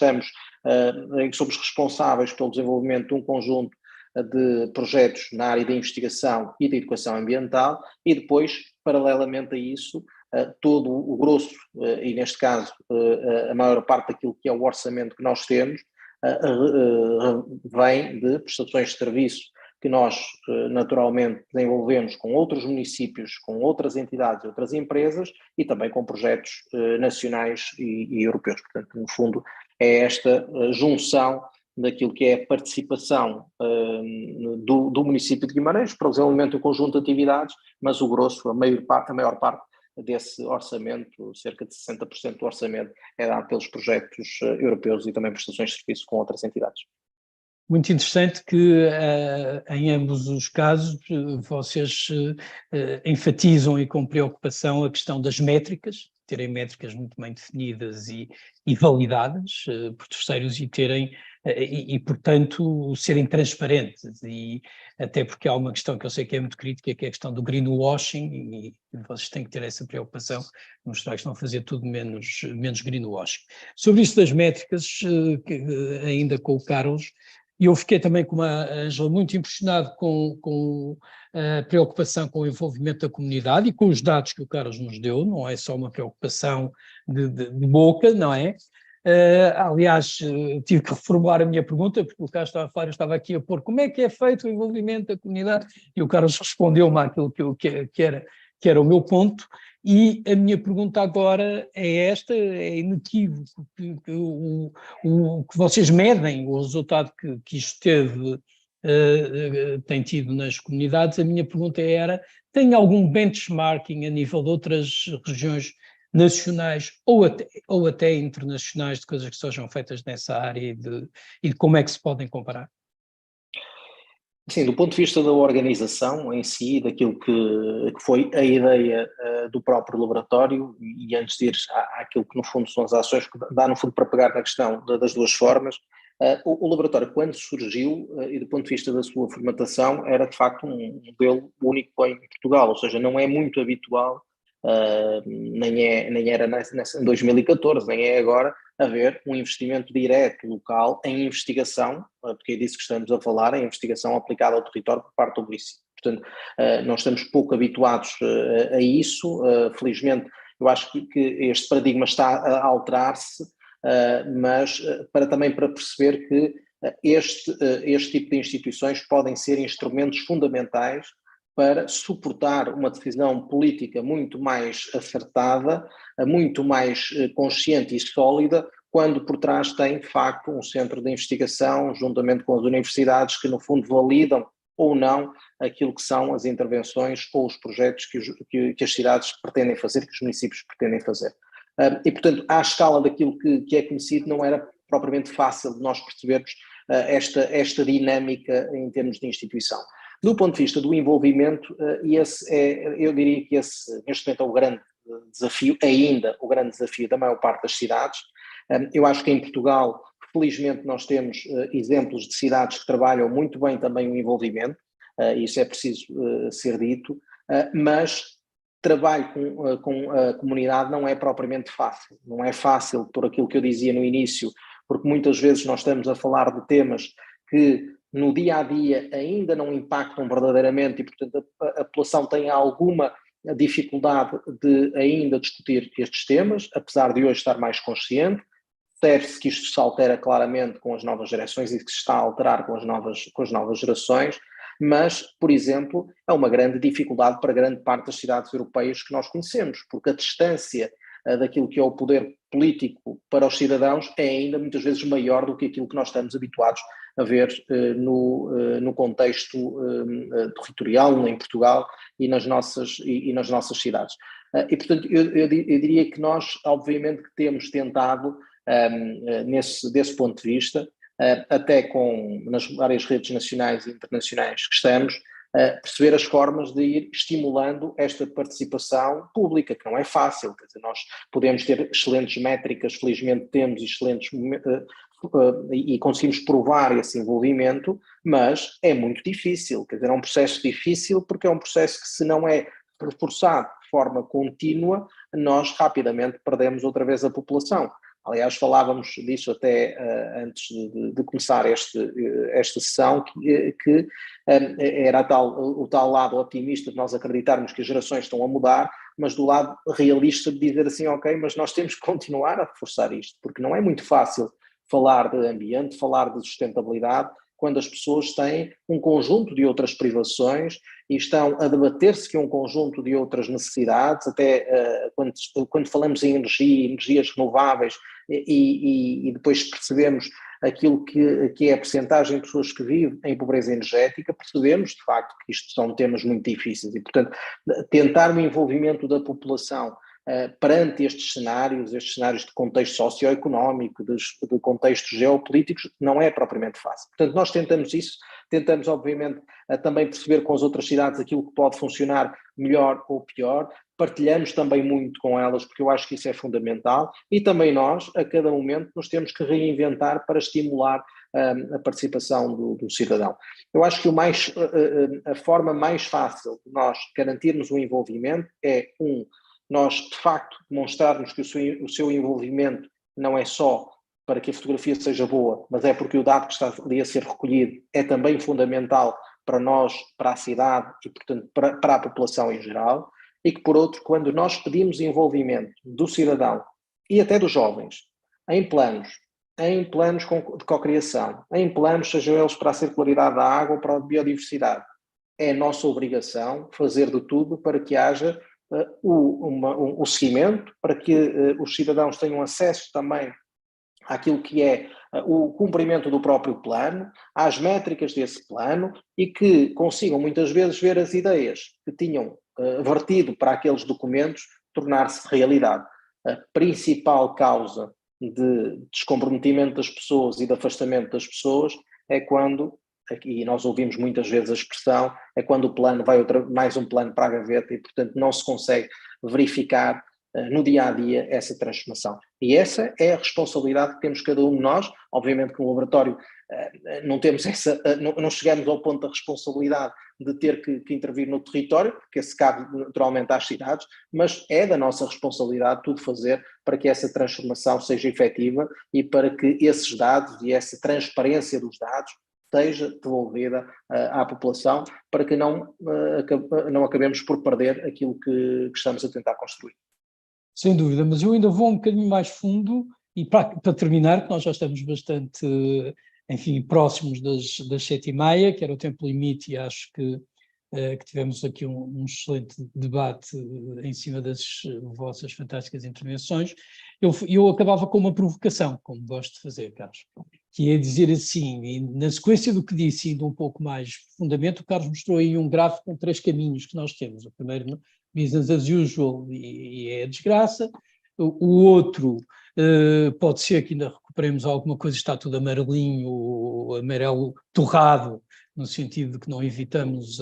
em que somos responsáveis pelo desenvolvimento de um conjunto de projetos na área da investigação e da educação ambiental, e depois, paralelamente a isso, todo o grosso, e neste caso a maior parte daquilo que é o orçamento que nós temos, vem de prestações de serviço que nós naturalmente desenvolvemos com outros municípios, com outras entidades, outras empresas e também com projetos nacionais e europeus. Portanto, no fundo, é esta junção daquilo que é a participação do município de Guimarães para o desenvolvimento de um conjunto de atividades, mas o grosso, a maior parte desse orçamento, cerca de 60% do orçamento, é dado pelos projetos europeus e também prestações de serviço com outras entidades. Muito interessante que em ambos os casos vocês enfatizam e com preocupação a questão das métricas, terem métricas muito bem definidas e validadas por terceiros e, portanto, serem transparentes, e até porque há uma questão que eu sei que é muito crítica, que é a questão do greenwashing, e vocês têm que ter essa preocupação, mostrar que estão a fazer tudo menos greenwashing. Sobre isso das métricas, ainda com o Carlos, e eu fiquei também, como a Ângela, muito impressionado com a preocupação com o envolvimento da comunidade e com os dados que o Carlos nos deu, não é só uma preocupação de boca, não é? Aliás, tive que reformular a minha pergunta, porque o Carlos estava a falar, eu estava aqui a pôr como é que é feito o envolvimento da comunidade, e o Carlos respondeu-me àquilo que era o meu ponto. E a minha pergunta agora é esta, é inequívoco o que vocês medem, o resultado que isto tem tido nas comunidades. A minha pergunta tem algum benchmarking a nível de outras regiões nacionais ou até internacionais de coisas que sejam feitas nessa área e de como é que se podem comparar? Sim, do ponto de vista da organização em si, daquilo que foi a ideia do próprio laboratório, e antes de ir àquilo que no fundo são as ações, que dá no fundo para pegar na questão das duas formas, o laboratório quando surgiu, e do ponto de vista da sua formatação, era de facto um modelo único em Portugal, ou seja, não é muito habitual, nem era em 2014, nem é agora, haver um investimento direto local em investigação, porque é disso que estamos a falar, em investigação aplicada ao território por parte do município. Portanto, nós estamos pouco habituados a isso, felizmente eu acho que este paradigma está a alterar-se, mas também para perceber que este tipo de instituições podem ser instrumentos fundamentais para suportar uma decisão política muito mais acertada, muito mais consciente e sólida, quando por trás tem, de facto, um centro de investigação, juntamente com as universidades, que no fundo validam ou não aquilo que são as intervenções ou os projetos que as cidades pretendem fazer, que os municípios pretendem fazer. E, portanto, à escala daquilo que é conhecido, não era propriamente fácil de nós percebermos esta dinâmica em termos de instituição. Do ponto de vista do envolvimento, eu diria que esse, neste momento, é o grande desafio, ainda o grande desafio da maior parte das cidades. Eu acho que em Portugal, felizmente, nós temos exemplos de cidades que trabalham muito bem também o envolvimento, isso é preciso ser dito, mas trabalho com a comunidade não é propriamente fácil. Não é fácil por aquilo que eu dizia no início, porque muitas vezes nós estamos a falar de temas que no dia a dia ainda não impactam verdadeiramente e, portanto, a população tem alguma dificuldade de ainda discutir estes temas, apesar de hoje estar mais consciente. Percebe-se que isto se altera claramente com as novas gerações e que se está a alterar com as novas gerações, mas, por exemplo, é uma grande dificuldade para grande parte das cidades europeias que nós conhecemos, porque a distância daquilo que é o poder político para os cidadãos é ainda muitas vezes maior do que aquilo que nós estamos habituados a ver no contexto territorial, em Portugal e nas nossas cidades. E, portanto, eu diria que nós, obviamente, que temos tentado, desse ponto de vista, até nas várias redes nacionais e internacionais que estamos, perceber as formas de ir estimulando esta participação pública, que não é fácil. Quer dizer, nós podemos ter excelentes métricas, felizmente temos excelentes e conseguimos provar esse envolvimento, mas é muito difícil. Quer dizer, é um processo difícil porque é um processo que, se não é reforçado de forma contínua, nós rapidamente perdemos outra vez a população. Aliás, falávamos disso até antes de começar esta sessão, que era o tal lado otimista de nós acreditarmos que as gerações estão a mudar, mas do lado realista de dizer assim, ok, mas nós temos que continuar a reforçar isto, porque não é muito fácil falar de ambiente, falar de sustentabilidade, quando as pessoas têm um conjunto de outras privações e estão a debater-se que um conjunto de outras necessidades, até quando falamos em energias renováveis e depois percebemos aquilo que é a percentagem de pessoas que vivem em pobreza energética, percebemos de facto que isto são temas muito difíceis e, portanto, tentar o envolvimento da população perante estes cenários de contexto socioeconómico, de contextos geopolíticos, não é propriamente fácil. Portanto, nós tentamos isso, tentamos obviamente também perceber com as outras cidades aquilo que pode funcionar melhor ou pior, partilhamos também muito com elas, porque eu acho que isso é fundamental, e também nós, a cada momento, nos temos que reinventar para estimular a participação do cidadão. Eu acho que a forma mais fácil de nós garantirmos o envolvimento é nós, de facto, demonstrarmos que o seu envolvimento não é só para que a fotografia seja boa, mas é porque o dado que está ali a ser recolhido é também fundamental para nós, para a cidade e, portanto, para a população em geral, e que, por outro, quando nós pedimos envolvimento do cidadão e até dos jovens em planos de cocriação, em planos, sejam eles para a circularidade da água ou para a biodiversidade, é nossa obrigação fazer de tudo para que haja o seguimento, para que os cidadãos tenham acesso também àquilo que é o cumprimento do próprio plano, às métricas desse plano e que consigam muitas vezes ver as ideias que tinham vertido para aqueles documentos tornar-se realidade. A principal causa de descomprometimento das pessoas e de afastamento das pessoas é quando, e nós ouvimos muitas vezes a expressão, é quando o plano vai mais um plano para a gaveta e, portanto, não se consegue verificar no dia-a-dia essa transformação. E essa é a responsabilidade que temos cada um de nós. Obviamente que no laboratório não temos não chegamos ao ponto da responsabilidade de ter que intervir no território, porque esse cabe naturalmente às cidades, mas é da nossa responsabilidade tudo fazer para que essa transformação seja efetiva e para que esses dados e essa transparência dos dados seja devolvida à população, para que não acabemos por perder aquilo que estamos a tentar construir. Sem dúvida, mas eu ainda vou um bocadinho mais fundo e para terminar, que nós já estamos bastante, enfim, próximos das 7h30, que era o tempo limite, e acho que tivemos aqui um excelente debate em cima das vossas fantásticas intervenções. Eu acabava com uma provocação, como gosto de fazer, Carlos, que é dizer assim, e na sequência do que disse, indo um pouco mais profundamente, o Carlos mostrou aí um gráfico com 3 caminhos que nós temos. O primeiro, business as usual, e é a desgraça. O outro, pode ser que ainda recuperemos alguma coisa, está tudo amarelinho, ou amarelo torrado, no sentido de que não evitamos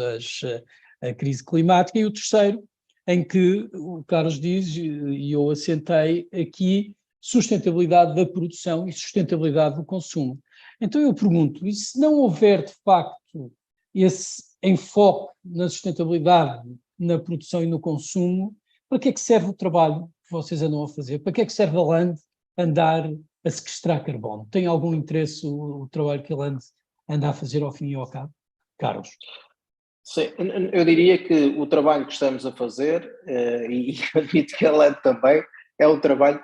a crise climática. E o terceiro, em que o Carlos diz, e eu assentei aqui, sustentabilidade da produção e sustentabilidade do consumo. Então eu pergunto, e se não houver de facto esse enfoque na sustentabilidade, na produção e no consumo, para que é que serve o trabalho que vocês andam a fazer? Para que é que serve a LAND andar a sequestrar carbono? Tem algum interesse o trabalho que a LAND anda a fazer ao fim e ao cabo? Carlos? Sim, eu diria que o trabalho que estamos a fazer, e admito que a LAND também, é um trabalho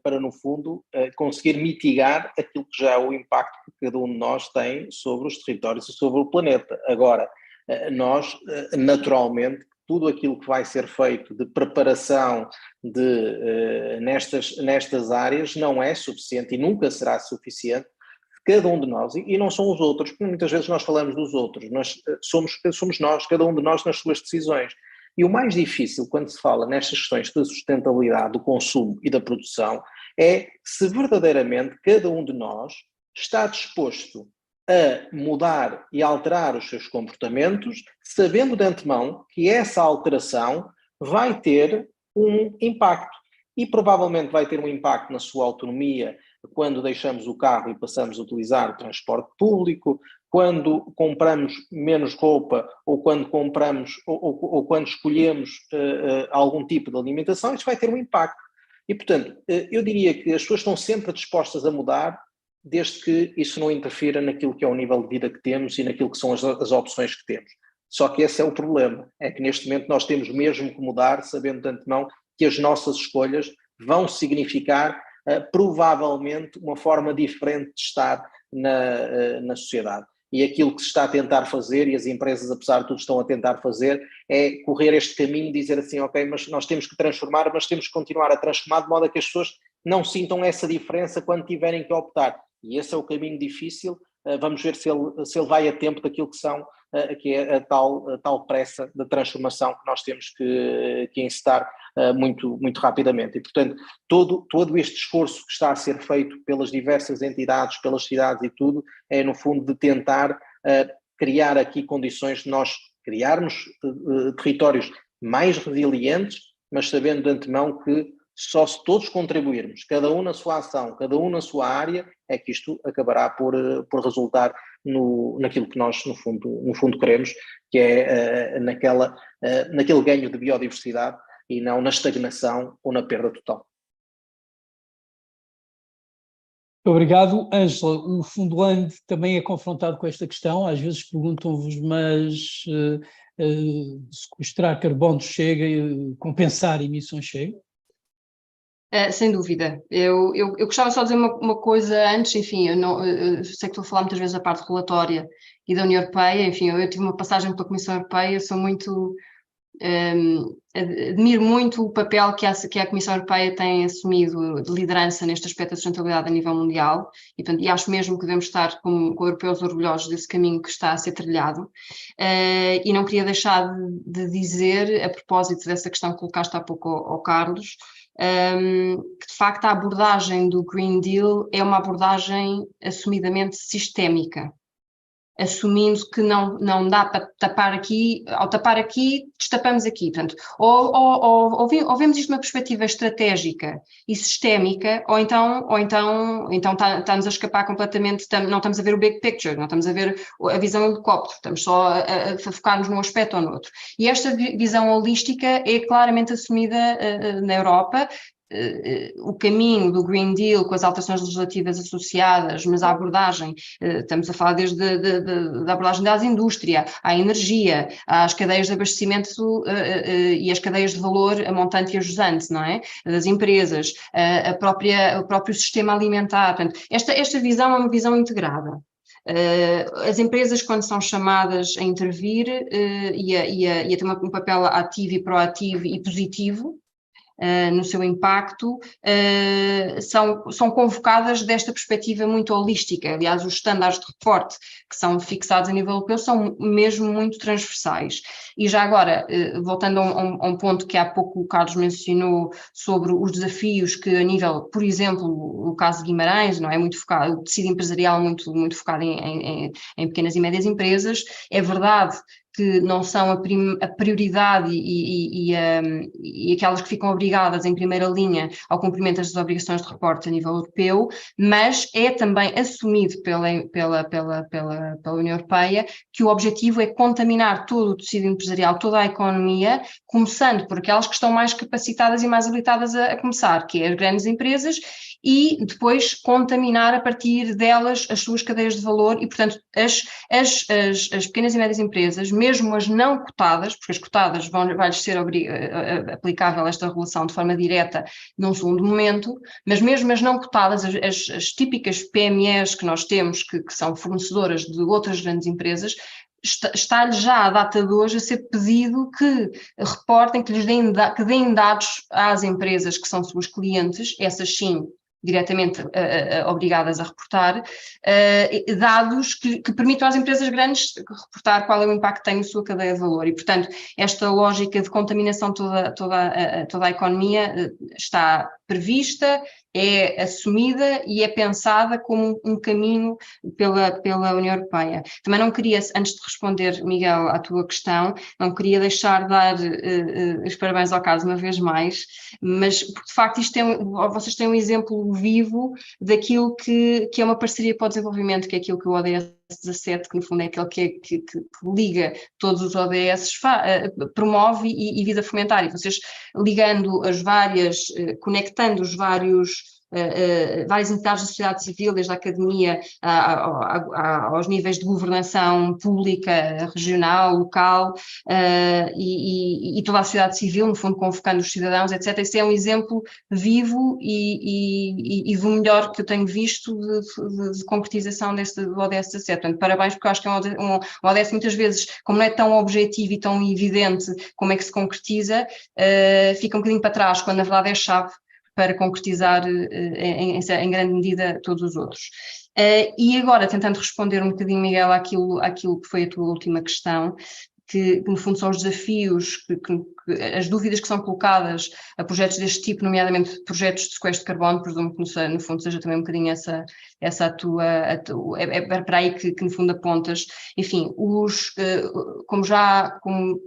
para no fundo, conseguir mitigar aquilo que já é o impacto que cada um de nós tem sobre os territórios e sobre o planeta. Agora, nós, naturalmente, tudo aquilo que vai ser feito de preparação nestas áreas não é suficiente e nunca será suficiente. Cada um de nós, e não são os outros, porque muitas vezes nós falamos dos outros, mas somos nós, cada um de nós nas suas decisões. E o mais difícil quando se fala nestas questões de sustentabilidade, do consumo e da produção, é se verdadeiramente cada um de nós está disposto a mudar e alterar os seus comportamentos, sabendo de antemão que essa alteração vai ter um impacto. E provavelmente vai ter um impacto na sua autonomia quando deixamos o carro e passamos a utilizar o transporte público, quando compramos menos roupa ou quando compramos ou quando escolhemos algum tipo de alimentação, isso vai ter um impacto. E, portanto, eu diria que as pessoas estão sempre dispostas a mudar, desde que isso não interfira naquilo que é o nível de vida que temos e naquilo que são as opções que temos. Só que esse é o problema, é que neste momento nós temos mesmo que mudar, sabendo de antemão que as nossas escolhas vão significar provavelmente uma forma diferente de estar na sociedade. E aquilo que se está a tentar fazer, e as empresas, apesar de tudo, estão a tentar fazer, é correr este caminho, dizer assim, ok, mas nós temos que transformar, mas temos que continuar a transformar de modo a que as pessoas não sintam essa diferença quando tiverem que optar. E esse é o caminho difícil, vamos ver se ele vai a tempo daquilo que é a tal pressa da transformação que nós temos que encetar muito, muito rapidamente. E, portanto, todo este esforço que está a ser feito pelas diversas entidades, pelas cidades e tudo, é no fundo de tentar criar aqui condições de nós criarmos territórios mais resilientes, mas sabendo de antemão que só se todos contribuirmos, cada um na sua ação, cada um na sua área, é que isto acabará por resultar naquilo que nós, no fundo queremos, que é naquele ganho de biodiversidade e não na estagnação ou na perda total. Obrigado, Ângela. O Fundland também é confrontado com esta questão. Às vezes perguntam-vos, mas sequestrar carbono chega, compensar emissões chega? Sem dúvida. Eu gostava só de dizer uma coisa antes, enfim, eu sei que estou a falar muitas vezes da parte regulatória e da União Europeia, enfim, eu tive uma passagem pela Comissão Europeia, admiro muito o papel que a Comissão Europeia tem assumido de liderança neste aspecto da sustentabilidade a nível mundial e acho mesmo que devemos estar como europeus orgulhosos desse caminho que está a ser trilhado e não queria deixar de dizer, a propósito dessa questão que colocaste há pouco ao Carlos, que de facto a abordagem do Green Deal é uma abordagem assumidamente sistémica, assumindo que não dá para tapar aqui, ao tapar aqui, destapamos aqui. Portanto, ou vemos isto de uma perspectiva estratégica e sistémica, ou então estamos a escapar completamente, não estamos a ver o big picture, não estamos a ver a visão helicóptero, estamos só a focar-nos num aspecto ou no outro. E esta visão holística é claramente assumida na Europa. O caminho do Green Deal com as alterações legislativas associadas, mas a abordagem, estamos a falar desde da abordagem da indústria, à energia, às cadeias de abastecimento e às cadeias de valor, a montante e a jusante, não é? Das empresas, o próprio sistema alimentar. Portanto, esta visão é uma visão integrada. As empresas, quando são chamadas a intervir e a ter um papel ativo e proativo e positivo, no seu impacto, são convocadas desta perspectiva muito holística. Aliás, os estándares de reporte que são fixados a nível europeu são mesmo muito transversais. E já agora, voltando a um ponto que há pouco o Carlos mencionou sobre os desafios que a nível, por exemplo, no caso de Guimarães, não é muito focado, o tecido empresarial muito focado em pequenas e médias empresas, é verdade que não são a prioridade e aquelas que ficam obrigadas em primeira linha ao cumprimento das obrigações de reporte a nível europeu, mas é também assumido pela União Europeia que o objetivo é contaminar todo o tecido empresarial, toda a economia, começando por aquelas que estão mais capacitadas e mais habilitadas a começar, que é as grandes empresas, e depois contaminar a partir delas as suas cadeias de valor e, portanto, as pequenas e médias empresas, mesmo as não cotadas, porque as cotadas vai-lhes ser aplicável esta regulação de forma direta num segundo momento, mas mesmo as não cotadas, as típicas PMEs que nós temos, que são fornecedoras de outras grandes empresas, está-lhe já à data de hoje a ser pedido que reportem, que deem dados às empresas que são suas clientes, essas sim, diretamente obrigadas a reportar, dados que permitam às empresas grandes reportar qual é o impacto que tem na sua cadeia de valor. E, portanto, esta lógica de contaminação toda a economia está prevista, é assumida e é pensada como um caminho pela União Europeia. Também não queria, antes de responder, Miguel, à tua questão, não queria deixar de dar os parabéns ao Carlos uma vez mais, mas porque de facto vocês têm um exemplo vivo daquilo que é uma parceria para o desenvolvimento, que é aquilo que o ODS 17, que no fundo é aquele que liga todos os ODS, promove e visa fomentar. E vocês ligando as várias, conectando os várias entidades da sociedade civil, desde a academia aos níveis de governação pública, regional, local, e toda a sociedade civil, no fundo convocando os cidadãos, etc. Isso é um exemplo vivo e do melhor que eu tenho visto de concretização do ODS 17. Portanto, parabéns, porque eu acho que é um ODS muitas vezes, como não é tão objetivo e tão evidente como é que se concretiza, fica um bocadinho para trás, quando na verdade é chave para concretizar em grande medida todos os outros. E agora, tentando responder um bocadinho, Miguel, àquilo que foi a tua última questão, que no fundo são os desafios, as dúvidas que são colocadas a projetos deste tipo, nomeadamente projetos de sequestro de carbono, presumo que no fundo seja também um bocadinho essa a tua é para aí que no fundo apontas. Enfim, como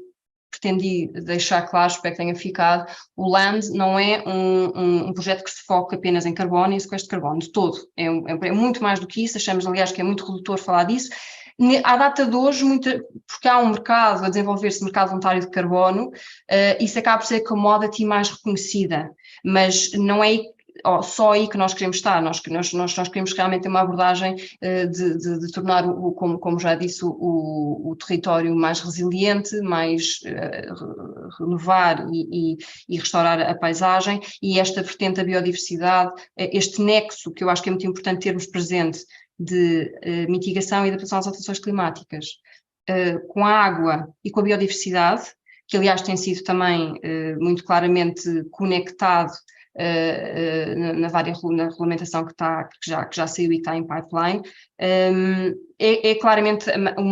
pretendi deixar claro, espero que tenha ficado, o LAND não é um projeto que se foca apenas em carbono e sequestro de carbono, de todo. É muito mais do que isso, achamos, aliás, que é muito redutor falar disso. À data de hoje, porque há um mercado a desenvolver-se, mercado voluntário de carbono, isso acaba por ser a commodity mais reconhecida, mas não é só aí que nós queremos estar. Nós queremos realmente ter uma abordagem de tornar, como já disse, o território mais resiliente, mais renovar e restaurar a paisagem, e esta vertente da biodiversidade, este nexo que eu acho que é muito importante termos presente de mitigação e adaptação às alterações climáticas, com a água e com a biodiversidade, que aliás tem sido também muito claramente conectado na regulamentação que já saiu e que está em pipeline, é claramente o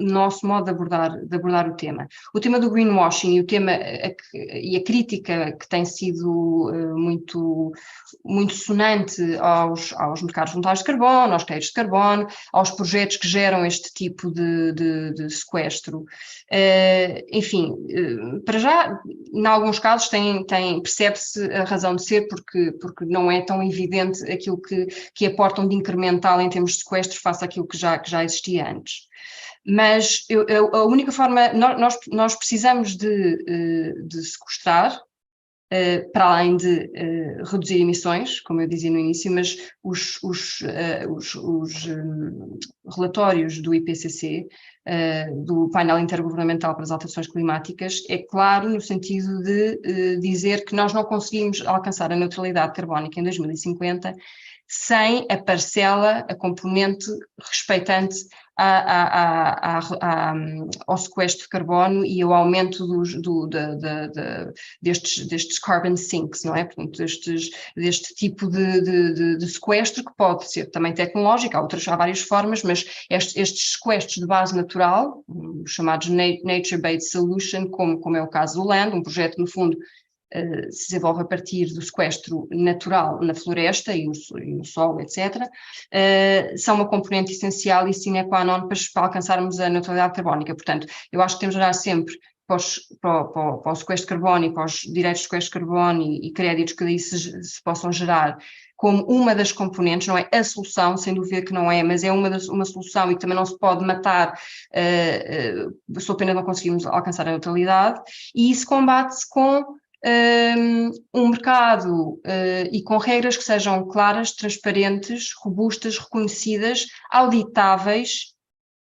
nosso modo de abordar o tema. O tema do greenwashing e a crítica que tem sido muito sonante aos mercados voluntários de carbono, aos créditos de carbono, aos projetos que geram este tipo de sequestro. Enfim, para já, em alguns casos percebe-se a razão de ser, porque não é tão evidente aquilo que aportam de incremental em termos de sequestro face àquilo que já existia antes. Mas a única forma, nós precisamos de sequestrar, para além de reduzir emissões, como eu dizia no início, mas os relatórios do IPCC, do painel intergovernamental para as alterações climáticas, é claro no sentido de dizer que nós não conseguimos alcançar a neutralidade carbónica em 2050 sem a parcela, a componente respeitante ao sequestro de carbono e ao aumento destes carbon sinks, não é? Portanto, deste tipo de sequestro, que pode ser também tecnológico, há várias formas, mas estes sequestros de base natural, chamados Nature-Based Solution, como é o caso do LAND, um projeto, no fundo, se desenvolve a partir do sequestro natural na floresta e no solo, etc., são uma componente essencial e sine qua non para alcançarmos a neutralidade carbónica. Portanto, eu acho que temos de olhar sempre para o sequestro de carbono e para os direitos de sequestro de carbono e créditos que daí se possam gerar como uma das componentes, não é a solução, sem dúvida que não é, mas é uma solução e que também não se pode matar se apenas não conseguimos alcançar a neutralidade, e isso combate-se com um mercado e com regras que sejam claras, transparentes, robustas, reconhecidas, auditáveis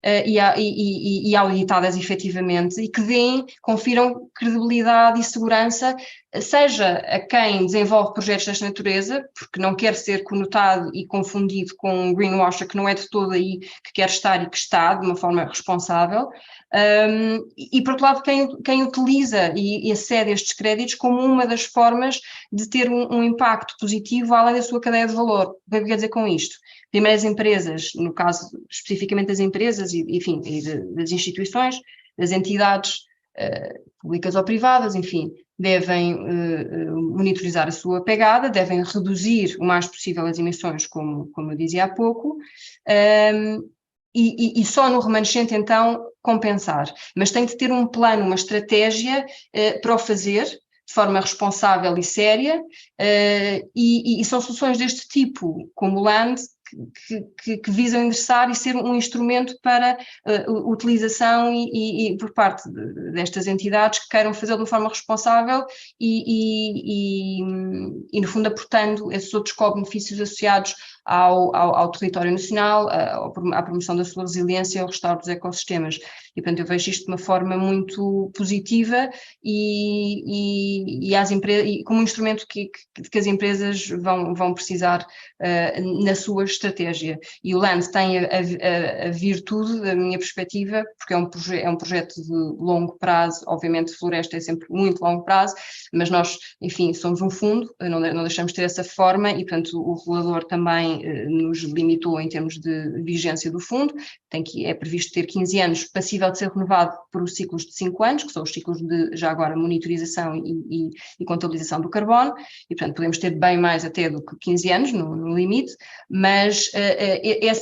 e auditadas efetivamente, e que confiram credibilidade e segurança, seja a quem desenvolve projetos desta natureza, porque não quer ser conotado e confundido com um greenwasher que não é de todo aí que quer estar e que está de uma forma responsável, e por outro lado quem utiliza e acede a estes créditos como uma das formas de ter um impacto positivo além da sua cadeia de valor. O que é que quer dizer com isto? Primeiro, as empresas, no caso especificamente das empresas e das instituições, das entidades públicas ou privadas, enfim, devem monitorizar a sua pegada, devem reduzir o mais possível as emissões, como eu dizia há pouco, e só no remanescente, então, compensar. Mas tem de ter um plano, uma estratégia para o fazer, de forma responsável e séria, e são soluções deste tipo, como o LAND, que visam endereçar e ser um instrumento para utilização e por parte destas entidades que queiram fazê-lo de uma forma responsável e, no fundo, aportando esses outros co-benefícios associados ao território nacional, à promoção da sua resiliência e ao restauro dos ecossistemas. E, portanto, eu vejo isto de uma forma muito positiva e como um instrumento que as empresas vão precisar na sua estratégia. E o LAND tem a virtude, da minha perspectiva, porque é um projeto de longo prazo, obviamente floresta é sempre muito longo prazo, mas nós, enfim, somos um fundo, não deixamos de ter essa forma e, portanto, o regulador também nos limitou em termos de vigência do fundo, é previsto ter 15 anos, passível de ser renovado por ciclos de 5 anos, que são os ciclos de, já agora, monitorização e contabilização do carbono, e, portanto, podemos ter bem mais até do que 15 anos, no limite, mas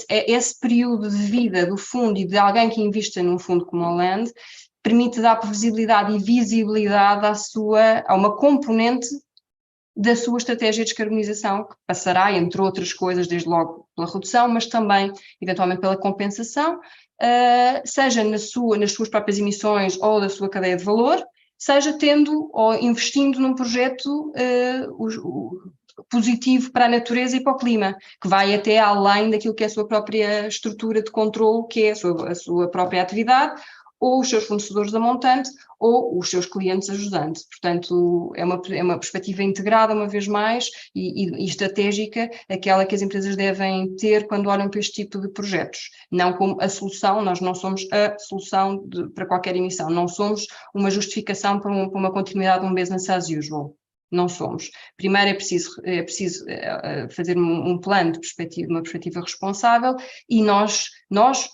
esse período de vida do fundo e de alguém que invista num fundo como o LAND permite dar previsibilidade e visibilidade a uma componente da sua estratégia de descarbonização, que passará, entre outras coisas, desde logo pela redução, mas também, eventualmente, pela compensação, seja nas suas próprias emissões ou da sua cadeia de valor, seja tendo ou investindo num projeto positivo para a natureza e para o clima, que vai até além daquilo que é a sua própria estrutura de controle, que é a sua própria atividade, ou os seus fornecedores da montante, ou os seus clientes ajudantes. Portanto, é uma perspectiva integrada, uma vez mais, e estratégica, aquela que as empresas devem ter quando olham para este tipo de projetos. Não como a solução, nós não somos a solução para qualquer emissão, não somos uma justificação para uma continuidade de um business as usual. Não somos. Primeiro é preciso fazer um plano de perspectiva, uma perspectiva responsável, e nós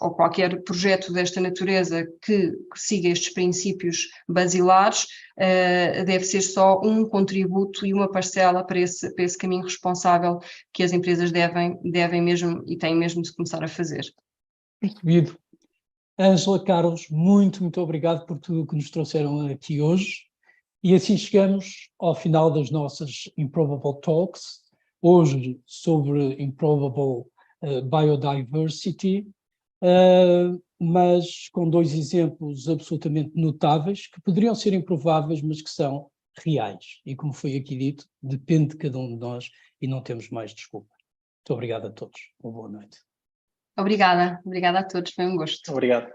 ou qualquer projeto desta natureza que siga estes princípios basilares, deve ser só um contributo e uma parcela para esse caminho responsável que as empresas devem mesmo e têm mesmo de começar a fazer. Percebido. Ângela, Carlos, muito obrigado por tudo o que nos trouxeram aqui hoje. E assim chegamos ao final das nossas Improbable Talks, hoje sobre Improbable Biodiversity, mas com 2 exemplos absolutamente notáveis, que poderiam ser improváveis, mas que são reais. E como foi aqui dito, depende de cada um de nós e não temos mais desculpa. Muito obrigado a todos. Uma boa noite. Obrigada a todos, foi um gosto. Obrigado.